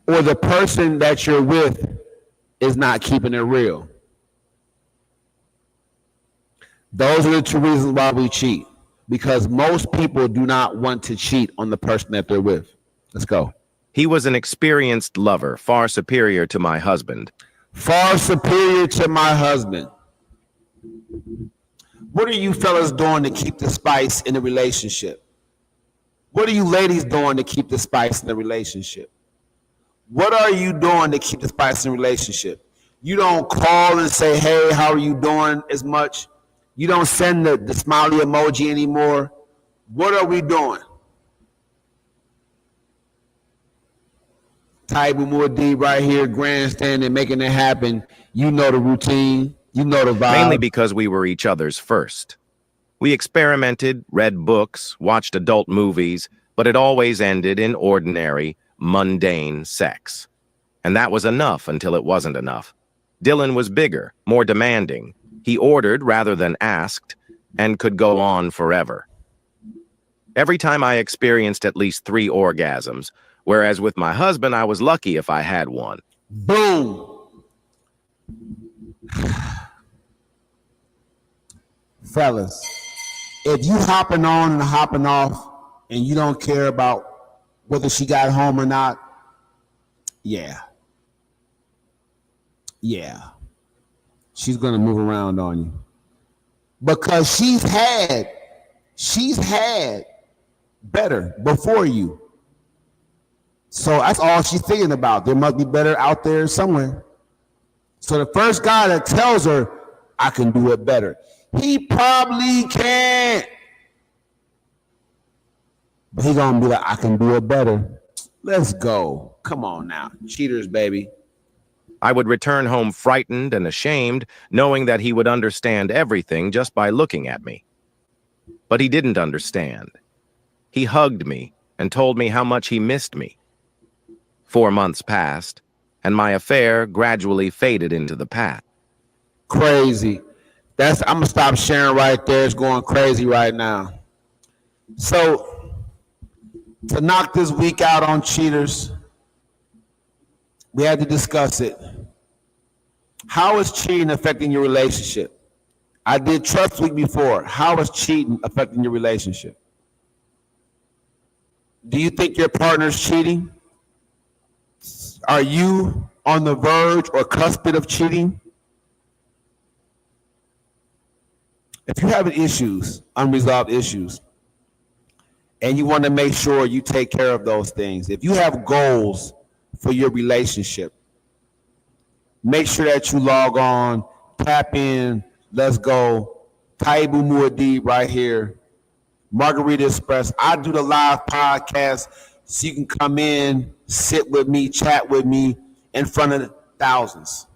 Or the person that you're with is not keeping it real. Those are the 2 reasons why we cheat. Because most people do not want to cheat on the person that they're with. Let's go. He was an experienced lover, far superior to my husband. Far superior to my husband. What are you fellas doing to keep the spice in the relationship? What are you ladies doing to keep the spice in the relationship? What are you doing to keep the spice in the relationship? You don't call and say, hey, how are you doing as much. You don't send the smiley emoji anymore. What are we doing? TAIBU MU'ADDIB right here, grandstanding, making it happen. You know the routine. You know the vibe. Mainly because we were each other's first. We experimented, read books, watched adult movies, but it always ended in ordinary, mundane sex. And that was enough until it wasn't enough. Dylan was bigger, more demanding. He ordered rather than asked, and could go on forever. Every time I experienced at least 3 orgasms, whereas with my husband, I was lucky if I had one. Boom. Fellas, if you hopping on and hopping off and you don't care about whether she got home or not, yeah. She's gonna move around on you. Because she's had better before you. So that's all she's thinking about. There must be better out there somewhere. So the first guy that tells her, I can do it better, he probably can't. But he gonna be like, I can do it better. Let's go. Come on now. Cheaters, baby. I would return home frightened and ashamed, knowing that he would understand everything just by looking at me. But he didn't understand. He hugged me and told me how much he missed me. 4 months passed, and my affair gradually faded into the past. Crazy. I'm gonna stop sharing right there. It's going crazy right now. So to knock this week out on cheaters, we had to discuss it. How is cheating affecting your relationship? I did trust week before. How is cheating affecting your relationship? Do you think your partner's cheating? Are you on the verge or cusp of cheating? If you're having issues, unresolved issues, and you want to make sure you take care of those things, if you have goals for your relationship, make sure that you log on, tap in, let's go. TAIBU MU'ADDIB right here. Margarita Express. I do the live podcast so you can come in, sit with me, chat with me in front of thousands.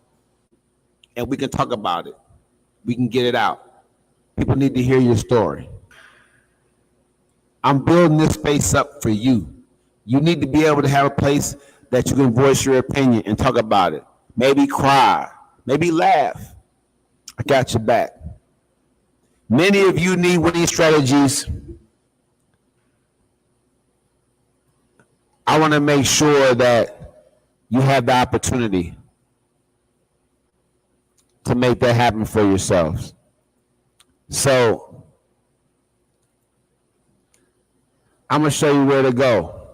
And we can talk about it. We can get it out. People need to hear your story. I'm building this space up for you. You need to be able to have a place that you can voice your opinion and talk about it. Maybe cry, maybe laugh. I got your back. Many of you need winning strategies. I want to make sure that you have the opportunity to make that happen for yourselves. So I'm going to show you where to go.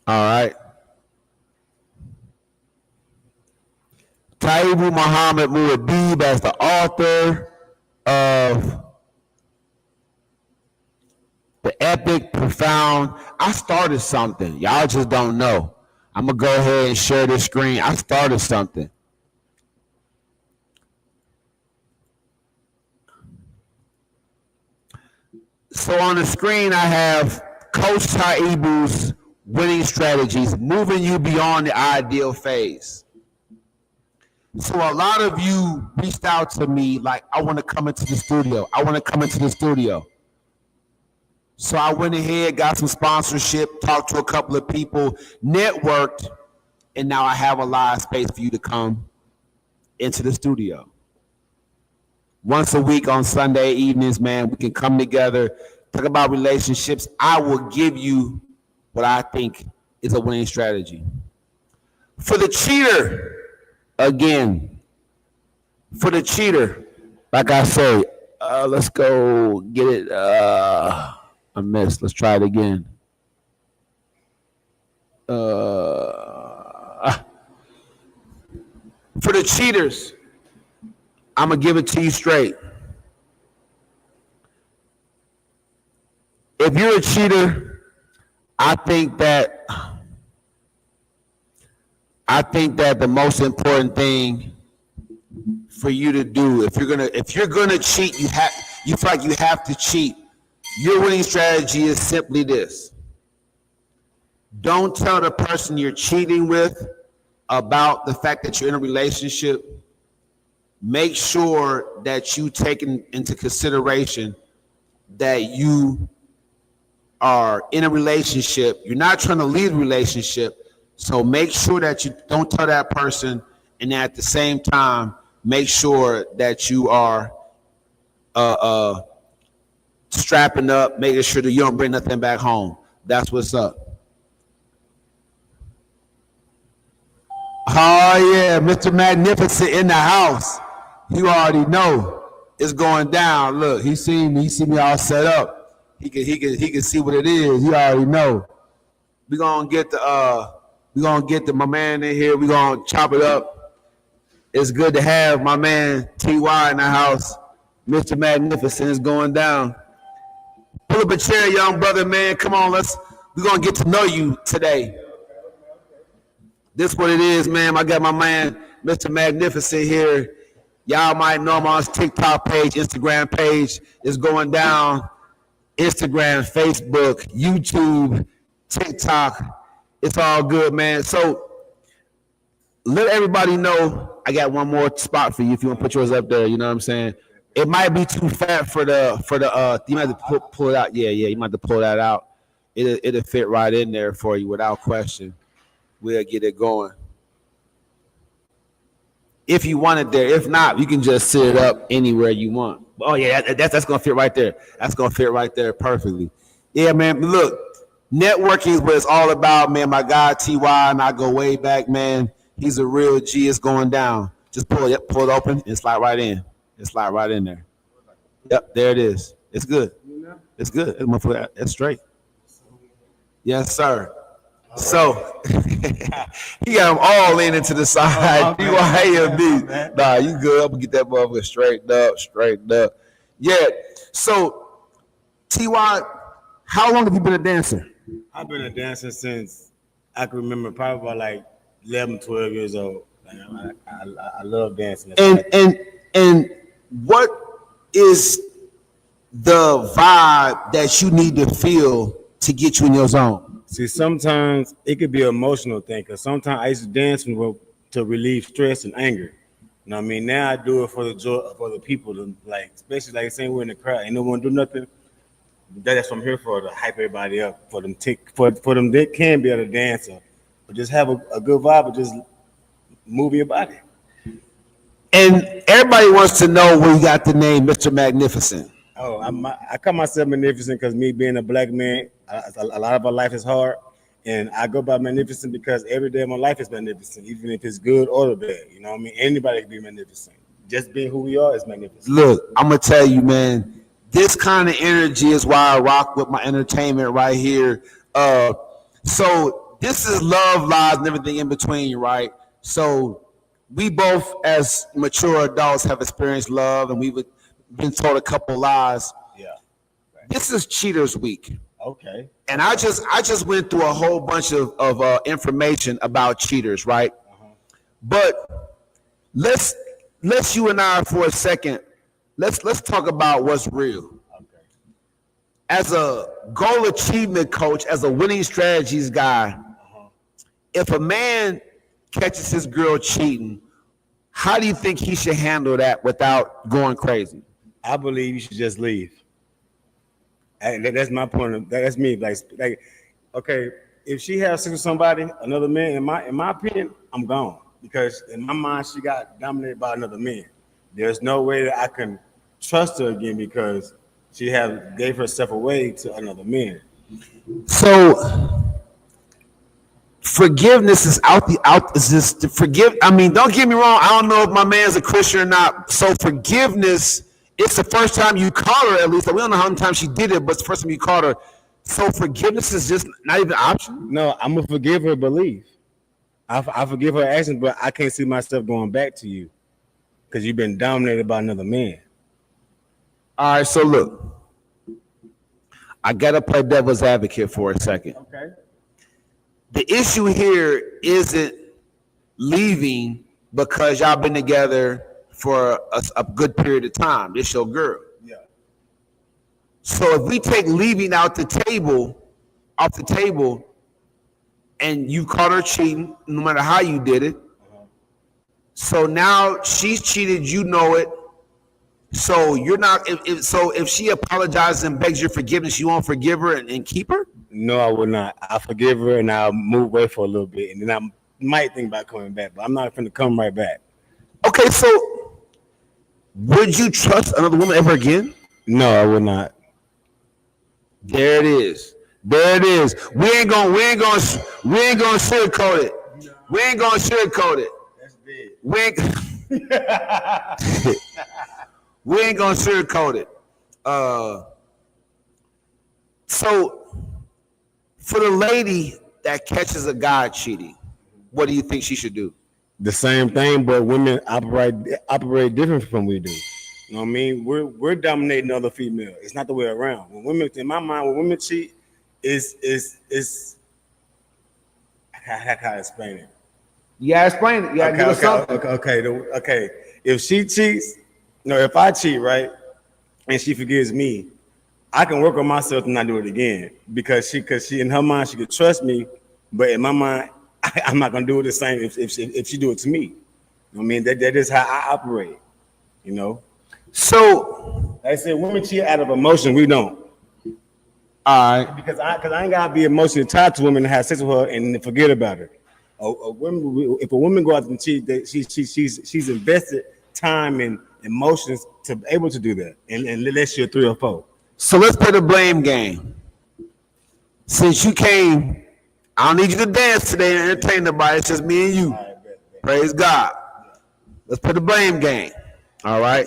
All right. TAIBU MU'ADDIB as the author of the epic, profound. I started something. Y'all just don't know. I'm going to go ahead and share this screen. I started something. So on the screen, I have Coach TAIBU's winning strategies, moving you beyond the ideal phase. So a lot of you reached out to me like, I want to come into the studio. I want to come into the studio. So I went ahead, got some sponsorship, talked to a couple of people, networked, and now I have a live space for you to come into the studio. Once a week on Sunday evenings, man, we can come together, talk about relationships. I will give you what I think is a winning strategy. For the cheater, again, for the cheater, like I say, let's go get it. I missed. Let's try it again. For the cheaters, I'm going to give it to you straight. If you're a cheater, I think that the most important thing for you to do, if you're gonna cheat, you feel like you have to cheat. Your winning strategy is simply this. Don't tell the person you're cheating with about the fact that you're in a relationship. Make sure that you take into consideration that you are in a relationship. You're not trying to leave a relationship. So make sure that you don't tell that person, and at the same time, make sure that you are strapping up, making sure that you don't bring nothing back home. That's what's up. Oh yeah, Mr. Magnificent in the house. You already know it's going down. Look, he see me all set up. He can see what it is. He already know. We're gonna get my man in here. We're gonna chop it up. It's good to have my man TY in the house. Mr. Magnificent is going down. Pull up a chair, young brother, man. Come on, we're gonna get to know you today. This what it is, man. I got my man, Mr. Magnificent here. Y'all might know him on his TikTok page, Instagram page. It's going down. Instagram, Facebook, YouTube, TikTok. It's all good, man. So let everybody know I got one more spot for you if you want to put yours up there. You know what I'm saying? It might be too fat for the you might have to pull it out. Yeah, you might have to pull that out. it'll fit right in there for you without question. We'll get it going. If you want it there, if not, you can just sit it up anywhere you want. Oh yeah, that's gonna fit right there. That's gonna fit right there perfectly. Yeah, man. Look, networking is what it's all about, man. My guy TY and I go way back, man. He's a real G. It's going down. Just pull it open and slide right in. It's slide right in there. Yep, there it is. It's good. It's good. It's straight. Yes, sir. So he got them all leaning into the side. You nah, you good. I'm gonna get that motherfucker straightened up. Yeah. So TY, how long have you been a dancer? I've been a dancer since I can remember, probably about like 11, 12 years old. Like, I love dancing. And what is the vibe that you need to feel to get you in your zone? See, sometimes it could be an emotional thing, because sometimes I used to dance to relieve stress and anger. You know what I mean? Now I do it for the joy for the people, like, especially like saying we're in the crowd, ain't no one do nothing. That's what I'm here for, to hype everybody up, for them they can be able to dance, but just have a good vibe, but just move your body. And everybody wants to know where you got the name Mr. Magnificent. Oh, I call myself magnificent because me being a black man, a lot of our life is hard, and I go by magnificent because every day of my life is magnificent, even if it's good or bad. You know what I mean? Anybody can be magnificent. Just being who we are is magnificent. Look, I'm gonna tell you, man, this kind of energy is why I rock with my entertainment right here. So this is love, lies, and everything in between, right? So we both, as mature adults, have experienced love, and we've been told a couple lies. Yeah. Right. This is Cheaters Week. Okay. And I just went through a whole bunch of information about cheaters, right? But let's you and I for a second. Let's talk about what's real. Okay. As a goal achievement coach, as a winning strategies guy, if a man catches his girl cheating, how do you think he should handle that without going crazy? I believe you should just leave. That's my point. That's me. Like, okay, if she has sex with somebody, another man, in my opinion, I'm gone, because in my mind she got dominated by another man. There's no way that I can trust her again because she gave herself away to another man. So forgiveness is is this to forgive? I mean, don't get me wrong. I don't know if my man's a Christian or not. So forgiveness, it's the first time you caught her, at least. We don't know how many times she did it, but it's the first time you caught her. So forgiveness is just not even an option? No, I'm going to forgive her, believe. I forgive her actions, but I can't see myself going back to you because you've been dominated by another man. All right, so look. I got to play devil's advocate for a second. Okay. The issue here isn't leaving because y'all been together for a good period of time. This your girl. Yeah. So if we take leaving off the table, and you caught her cheating, no matter how you did it. So now she's cheated, you know it. So you're not. If she apologizes and begs your forgiveness, you won't forgive her and keep her? No, I will not. I'll forgive her and I'll move away for a little bit, and then I might think about coming back, but I'm not going to come right back. Okay, so would you trust another woman ever again? No, I would not. There it is. There it is. We ain't gonna sugarcoat it. We ain't gonna sugarcoat it. That's big. We ain't gonna sugarcoat it. So for the lady that catches a guy cheating, what do you think she should do? The same thing, but women operate different from we do. You know what I mean? We're dominating other female. It's not the way around. When women, in my mind, when women cheat, is how can I explain it? You gotta explain it. You gotta give us something. Okay. If she cheats, if I cheat, right, and she forgives me, I can work on myself to not do it again because she in her mind she could trust me, but in my mind I'm not gonna do it the same if she do it to me. You know what I mean? That is how I operate. So like I said, women cheat out of emotion. We don't. All right. Because I ain't gotta be emotionally tied to women and have sex with her and forget about her. If a woman go out and cheat, she's invested time and emotions to be able to do that, and unless you're 3 or 4. So let's play the blame game. Since you came, I don't need you to dance today and entertain nobody. It's just me and you. Right, bet. Praise God. Let's play the blame game. All right.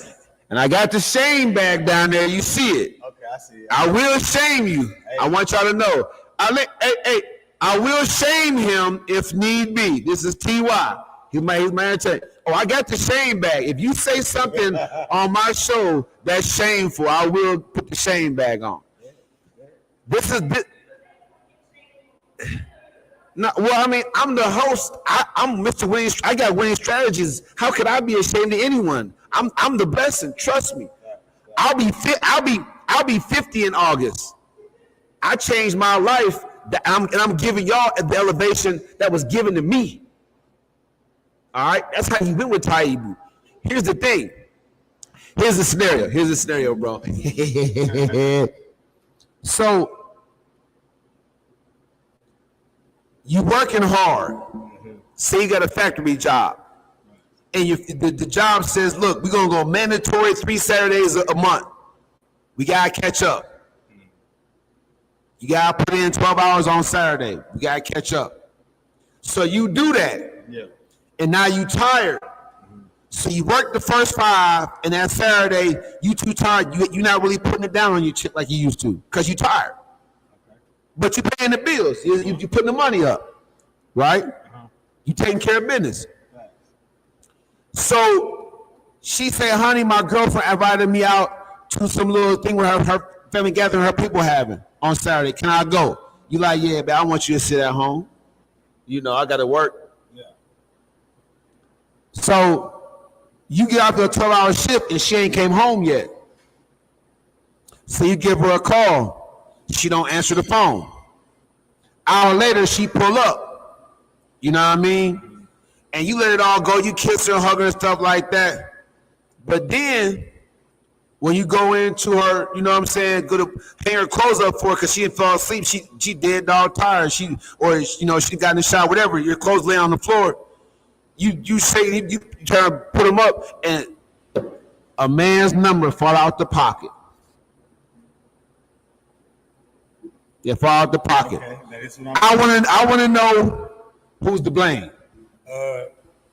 And I got the shame bag down there. You see it. Okay, I see it. I will shame you. Hey. I want y'all to know. I will shame him if need be. This is T.Y. He's my entertainer. Oh, I got the shame bag. If you say something on my show that's shameful, I will put the shame bag on. This. No, well, I mean, I'm the host. I'm Mr. Winning. I got winning strategies. How could I be ashamed of anyone? I'm the blessing. Trust me. I'll be 50 in August. I changed my life, and I'm giving y'all the elevation that was given to me. All right, that's how you win with Taibu. Here's the thing. Here's the scenario, bro. So you working hard. Say you got a factory job, and the job says, "Look, we're gonna go mandatory 3 Saturdays a month. We gotta catch up. You gotta put in 12 hours on Saturday. We gotta catch up." So you do that, yeah. And now you tired. So you work the first 5, and that Saturday you too tired. You're not really putting it down on your chip like you used to because you tired. Okay. But you're paying the bills. You're putting the money up, right? You taking care of business. Right. So she said, "Honey, my girlfriend invited me out to some little thing where her family gathering her people having on Saturday. Can I go?" You like, "Yeah, but I want you to sit at home. You know, I got to work." Yeah. So you get out to a 12-hour shift and she ain't came home yet. So you give her a call. She don't answer the phone. Hour later, she pull up. You know what I mean? And you let it all go. You kiss her, hug her, and stuff like that. But then when you go into her, you know what I'm saying, go to hang her clothes up for her because she didn't fall asleep. She dead dog tired. She got in the shower, whatever. Your clothes lay on the floor. You say you try to put them up, and a man's number fall out the pocket. Yeah, fall out the pocket. Okay, I want to know who's to blame.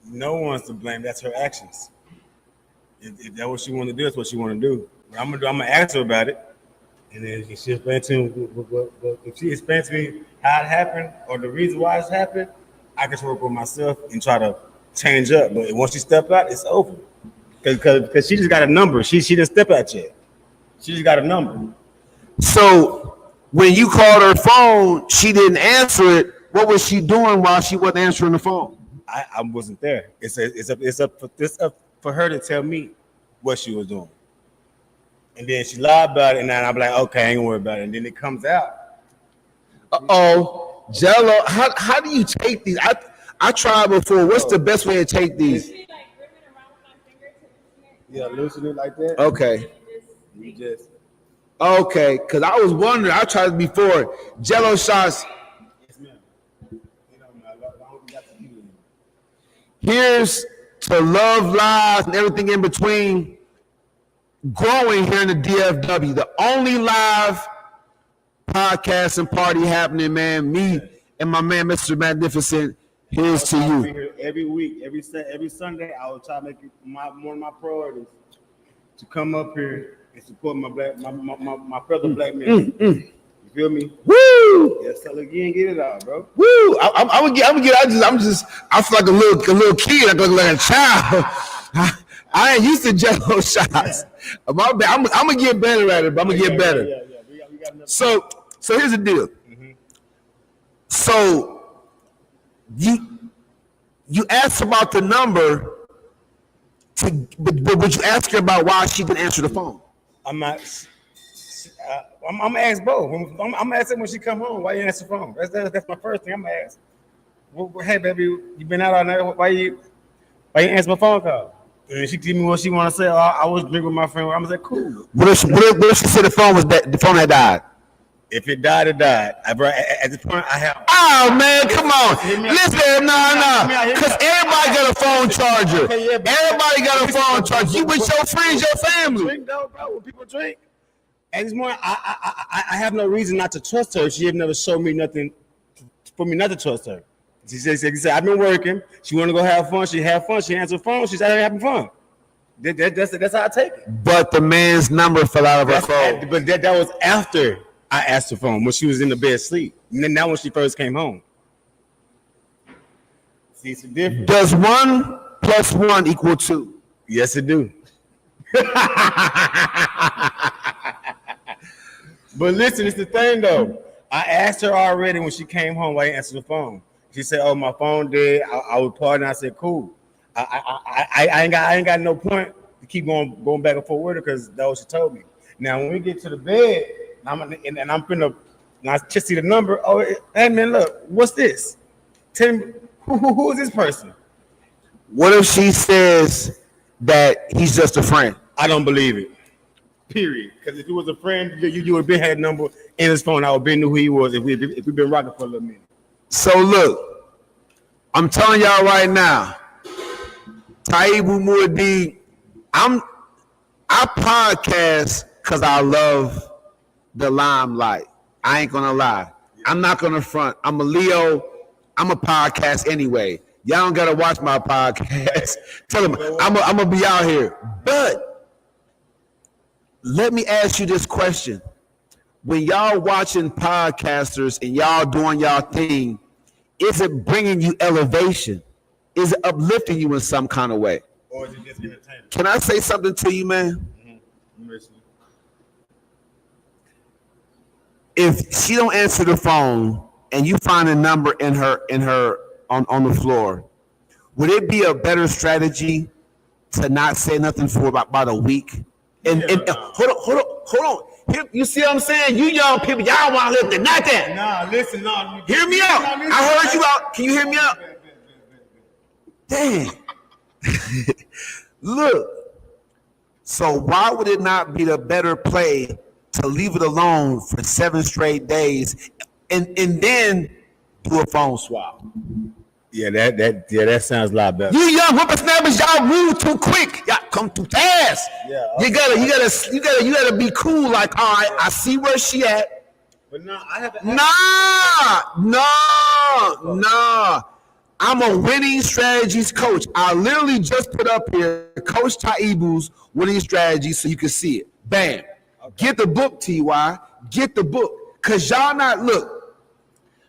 No one's to blame. That's her actions. If that's what she want to do, that's what she want to do. What I'm gonna ask her about it, and then if she explains to me, if she explains to me how it happened or the reason why it's happened, I can work with myself and try to change up. But once she step out, it's over. Because she just got a number. She didn't step out yet. She just got a number. So when you called her phone, she didn't answer it. What was she doing while she wasn't answering the phone? I wasn't there. It's up for her to tell me what she was doing. And then she lied about it, and then I'm like, okay, I ain't gonna worry about it. And then it comes out. Uh-oh. Jello, how do you take these? I tried before. What's the best way to take these? Yeah, loosen it like that. Okay. You just. Okay, because I was wondering. I tried it before. Jello shots. Yes, ma'am. Here's to Love Live and everything in between growing here in the DFW. The only live podcast and party happening, man. Me and my man, Mr. Magnificent. Here's to you. Here every week, every Sunday, I will try to make it one of my priorities to come up here and support my fellow black men. You feel me? Woo! Yes, tell again, get it out, bro. Woo! I'm gonna get. I feel like a little kid. I look like a child. I ain't used to Jello shots. I'm gonna get better at it. But I'm gonna get better. Yeah. We got enough. So here's the deal. Mm-hmm. So you asked about the number, but you ask her about why she didn't answer the phone. I'm gonna ask both. I'm gonna ask her when she come home. Why you answer the phone? That's my first thing. I'm gonna ask. Well, hey, baby, you been out all night. Why you answer my phone call? And she give me what she want to say. Oh, I was drinking with my friend. I'm gonna say, cool. What if she said the phone had died? If it died, it died. At this point, I have. Oh man, come on! Listen, no, because everybody got a phone charger. Everybody got a phone charger. You with your friends, your family. Drink though, bro. When people drink, at this point, I have no reason not to trust her. She have never showed me nothing for me not to trust her. She said, I've been working. She want to go have fun. She have fun. She answered the phone. She's out here having fun. That's how I take it. But the man's number fell out of her phone. But that was after I asked her phone when she was in the bed asleep. And then now when she first came home. See, it's a difference. Does 1 + 1 = 2? Yes, it do. But listen, it's the thing though. I asked her already when she came home why I answered the phone. She said, "Oh, my phone dead. I was partying." I said, "Cool. I ain't got no point to keep going back and forth with her because that's what she told me." Now when we get to the bed, I'm finna just see the number. Oh, hey man, look, what's this? Tell me who is this person? What if she says that he's just a friend? I don't believe it. Period. Because if he was a friend, you would have been had a number in his phone. I would have been knew who he was if we've been rocking for a little minute. So look, I'm telling y'all right now, TAIBU MU'ADDIB, I podcast because I love the limelight. I ain't gonna lie. I'm not gonna front. I'm a Leo. I'm a podcast anyway. Y'all don't gotta watch my podcast. Tell them I'm gonna be out here. But let me ask you this question. When y'all watching podcasters and y'all doing y'all thing, is it bringing you elevation? Is it uplifting you in some kind of way? Or is it just entertainment? Can I say something to you, man? Mm-hmm. If she don't answer the phone and you find a number in her on the floor, would it be a better strategy to not say nothing for about a week? And hold on. You see what I'm saying? You young people, y'all want to listen to nothing. Nah, listen, no. Hear me out. I heard you out. Can you hear me out? Dang. Look. So why would it not be the better play to leave it alone for 7 straight days and then do a phone swap? Yeah, that sounds a lot better. You young whippersnappers, y'all move too quick. Y'all come too fast. Yeah. Okay. You gotta be cool. Like, all right, I see where she at. But no, I haven't. Nah. I'm a winning strategies coach. I literally just put up here Coach TAIBU's winning strategies so you can see it. Bam. Okay. Get the book, TY. Get the book. Cause y'all not look.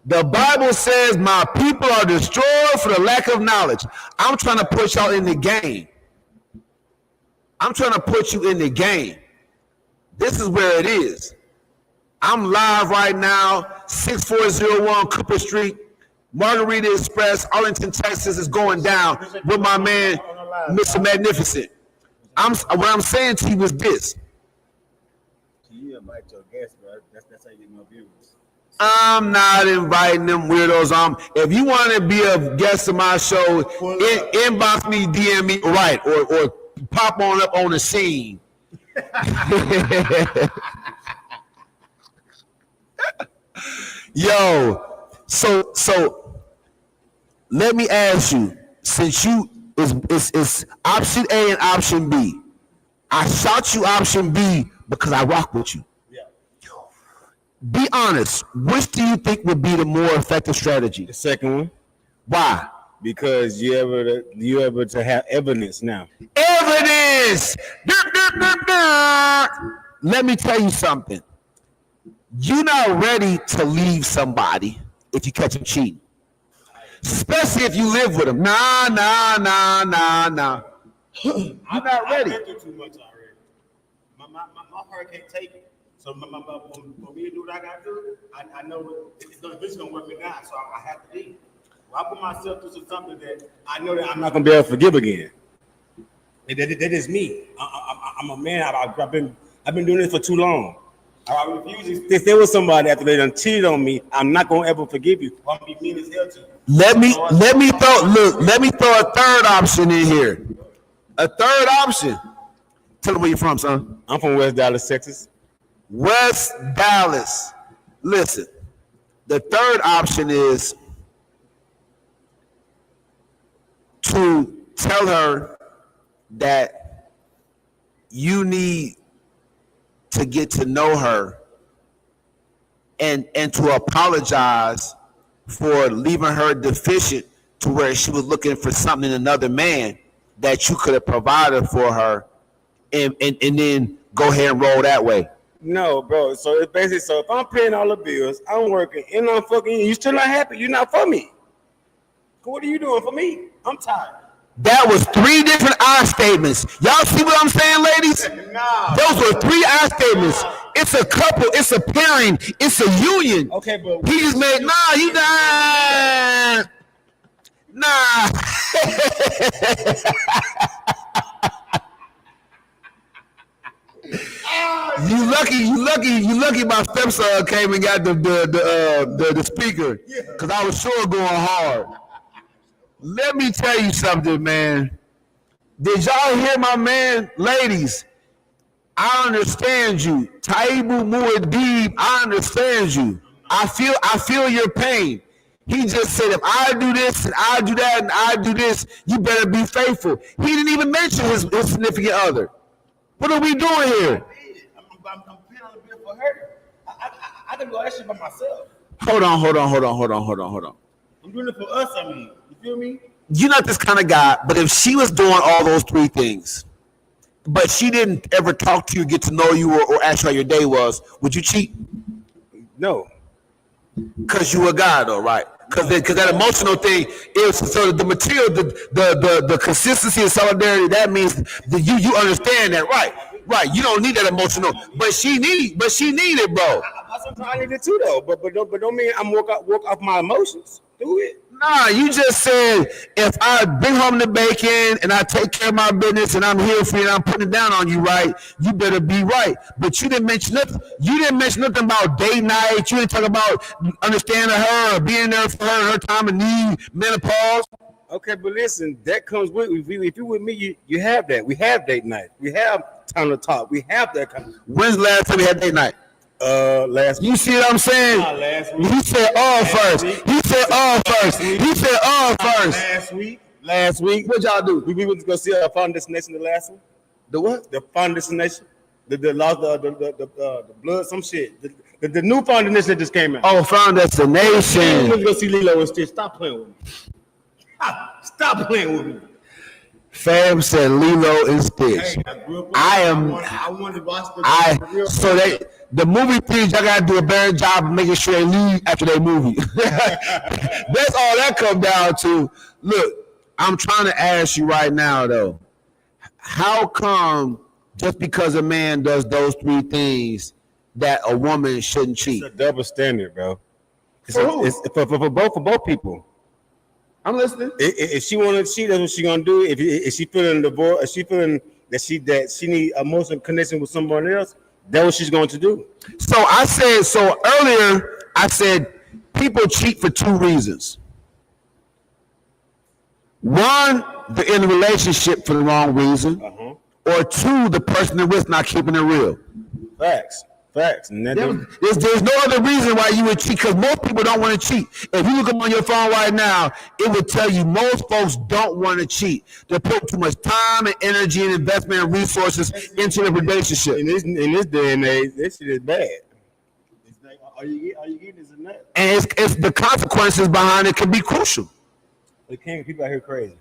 The Bible says my people are destroyed for the lack of knowledge. I'm trying to put y'all in the game. I'm trying to put you in the game. This is where it is. I'm live right now, 6401 Cooper Street, Margarita Express, Arlington, Texas is going down with my man, Mr. Magnificent. What I'm saying to you is this. You invite your guests, bro. That's how you get more viewers. I'm not inviting them weirdos. If you want to be a guest of my show, inbox me, DM me, right, or pop on up on the scene. Yo, so let me ask you, since you it's option A and option B. I shot you option B because I rock with you. Be honest. Which do you think would be the more effective strategy? The second one. Why? Because you able to have evidence now. Evidence. Let me tell you something. You're not ready to leave somebody if you catch them cheating, especially if you live with them. Nah. You're not ready. I've been through too much already. My heart can't take it. So for me to do what I got to do, I know this is going to work me down, so I have to leave. Well, I put myself through something that I know that I'm not going to be able to forgive again. That is me. I'm a man. I've been doing this for too long. I refuse. If there was somebody after they done cheated on me, I'm not going to ever forgive you. I'm going to be mean as hell to you. Let me throw a third option in here. A third option. Tell them where you're from, son. I'm from West Dallas, Texas. West Dallas. Listen, the third option is to tell her that you need to get to know her and to apologize for leaving her deficient to where she was looking for something in another man that you could have provided for her, and then go ahead and roll that way. No, bro. So it's basically, so if I'm paying all the bills, I'm working, and I'm fucking you, still not happy, you're not for me. What are you doing for me? I'm tired. That was 3 different I statements. Y'all see what I'm saying, ladies? Nah. Those were 3 I statements. It's a couple, it's a pairing, it's a union. Okay, but he just made, you nah. You lucky my stepson came and got the speaker, because I was sure going hard. Let me tell you something, man. Did y'all hear my man? Ladies, I understand you. TAIBU MU'ADDIB, I understand you. I feel your pain. He just said, if I do this and I do that and I do this, you better be faithful. He didn't even mention his significant other. What are we doing here? I'm paying on the bill for her. I can do all that shit by myself. Hold on. I'm doing it for us, I mean. You feel me? You're not this kind of guy, but if she was doing all those 3 things, but she didn't ever talk to you, get to know you, or ask you how your day was, would you cheat? No. Because you a guy, though, right? Because that emotional thing is, so the material, the consistency and solidarity, that means that you understand that, right? Right. You don't need that emotional, but she need it, bro. I need it too, though. But don't mean I'm walk off my emotions. Do it. Nah, you just said, if I bring home the bacon and I take care of my business and I'm here for you and I'm putting it down on you, right, you better be right. But you didn't mention nothing. You didn't mention nothing about date night. You didn't talk about understanding her or being there for her in her time of need, menopause. Okay, but listen, that comes with, if you with me, you have that. We have date night. We have time to talk. We have that kind of. When's the last time we had date night? Last week. You see what I'm saying? Last week. He said all first. He said all first. He said all first. Last week. What y'all do? We went to go see our Final Destination, the last one. The what? The Final Destination. The blood, some shit. The new Final Destination that just came out. Oh, Final Destination. We went to go see Lilo and Stitch. Stop playing with me. Stop playing with me. Fam said Lilo and Stitch. Hey, I wanted to watch the movie theaters, y'all gotta do a better job of making sure they leave after they movie. That's all that comes down to. Look, I'm trying to ask you right now though, how come just because a man does those 3 things that a woman shouldn't cheat? It's a double standard, bro. It's for both people. I'm listening. If she want to cheat, that's what she gonna do. If she feeling divorce, if she feeling that she need emotional connection with someone else, that's what she's going to do. So earlier I said people cheat for 2 reasons. One, they're in a relationship for the wrong reason, or 2, the person they're with not keeping it real. Facts. There's no other reason why you would cheat, because most people don't want to cheat. If you look up on your phone right now, it would tell you most folks don't want to cheat. They put too much time and energy and investment and resources into the relationship. In this day and age, this shit is bad. It's like, are you getting this and that? And it's the consequences behind it can be crucial. People out here crazy.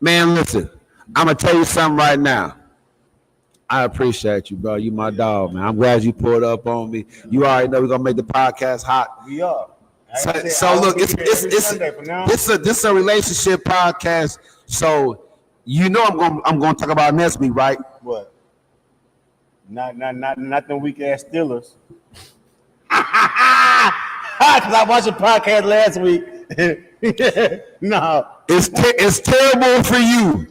Man, listen, I'm gonna tell you something right now. I appreciate you, bro. You my dog, man. I'm glad you pulled up on me. You already know we're gonna make the podcast hot. We are. So look, this is a relationship podcast. So you know I'm gonna talk about next week, right? What? Not them weak ass Steelers. Cause I watched a podcast last week. No, it's terrible for you.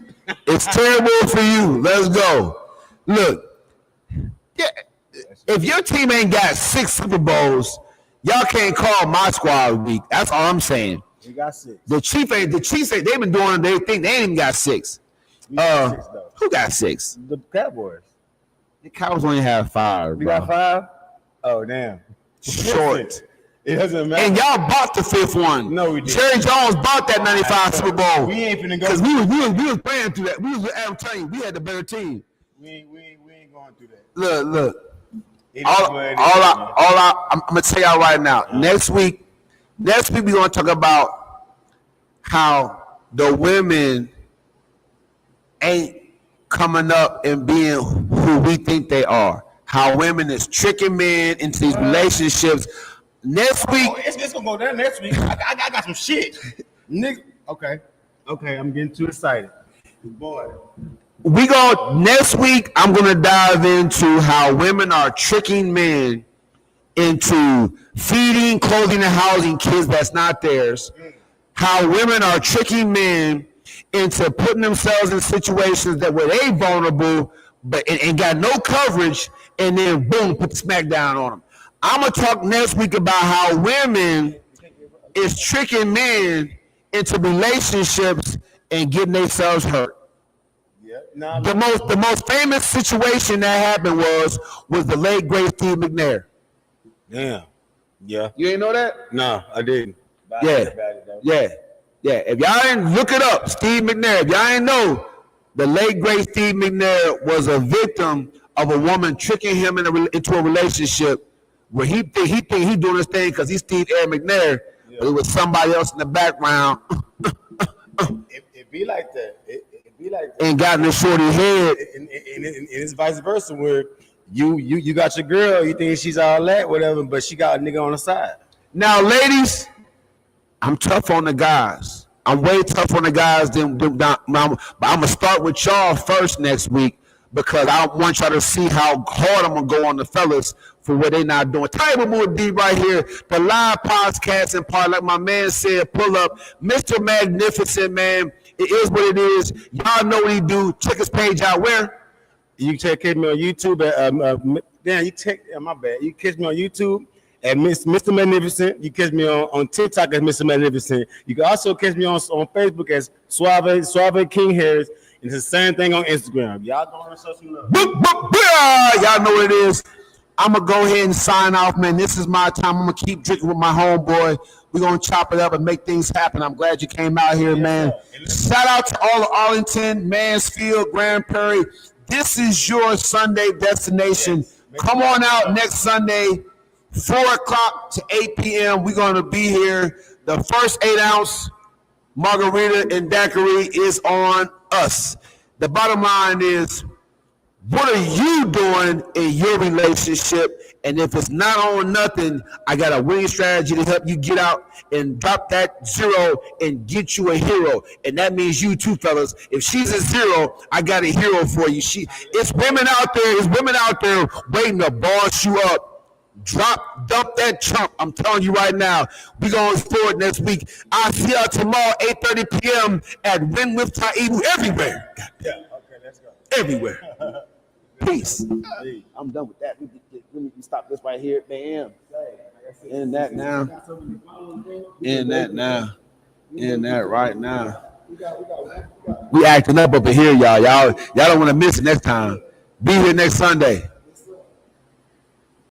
It's terrible for you. Let's go. Look, yeah, if your team ain't got 6 Super Bowls, y'all can't call my squad weak. That's all I'm saying. We got 6. The Chiefs ain't they've been doing their thing. They ain't even got 6. We got 6 though. Who got 6? The Cowboys. The Cowboys only have 5. We bro. got 5? Oh damn. short. It doesn't matter. And y'all bought the 5th one. No, we didn't. Jerry Jones bought that 95 Super Bowl. We ain't finna go. Because we was playing through that. I'm telling you, we had the better team. We ain't going through that. Look. I'm gonna tell y'all right now. Next week we're gonna talk about how the women ain't coming up and being who we think they are. How women is tricking men into these relationships. Next week, it's gonna go down next week. I got some shit. Okay, I'm getting too excited. Boy. Next week, I'm gonna dive into how women are tricking men into feeding, clothing, and housing kids that's not theirs. How women are tricking men into putting themselves in situations that where they vulnerable, but and got no coverage, and then boom, put the smack down on them. I'm gonna talk next week about how women is tricking men into relationships and getting themselves hurt. Yeah. The most famous situation that happened was the late great Steve McNair. Damn. Yeah. You ain't know that? No, I didn't. Yeah. If y'all didn't look it up, Steve McNair. If y'all didn't know, the late great Steve McNair was a victim of a woman tricking him into a relationship where he think he doing this thing because he's Steve Air McNair, but it was somebody else in the background. It be like that. It be like that. And got in a shorty head. And it's vice versa, where you got your girl, you think she's all that, whatever, but she got a nigga on the side. Now, ladies, I'm tough on the guys. I'm way tougher on the guys than but I'm gonna start with y'all first next week because I want y'all to see how hard I'm gonna go on the fellas for what they not doing. TAIBU MU'ADDIB right here, the live podcast and part, like my man said, pull up, Mr. Magnificent, man. It is what it is. Y'all know what he do. Check his page out where? You can catch me on YouTube at my bad. You can catch me on YouTube at Mr. Magnificent. You catch me on TikTok as Mr. Magnificent. You can also catch me on Facebook as Suave King Harris. And it's the same thing on Instagram. Y'all go on social media. Y'all know what it is. I'm going to go ahead and sign off, man. This is my time. I'm going to keep drinking with my homeboy. We're going to chop it up and make things happen. I'm glad you came out here, man. Shout out to all of Arlington, Mansfield, Grand Prairie. This is your Sunday destination. Come on out next Sunday, 4 o'clock to 8 p.m. We're going to be here. The first 8-ounce margarita and daiquiri is on us. The bottom line is, what are you doing in your relationship? And if it's not on nothing, I got a winning strategy to help you get out and drop that 0 and get you a hero. And that means you too, fellas. If she's a 0, I got a hero for you. It's women out there waiting to boss you up. Dump that chump. I'm telling you right now. We're going forward next week. I'll see y'all tomorrow, 8:30 p.m. at Win with TAIBU everywhere. Yeah, okay, let's go. Everywhere. Peace. I'm done with that. Let me stop this right here. Bam. And that now. And that now. And that right now. We acting up over here, y'all. Y'all don't want to miss it next time. Be here next Sunday.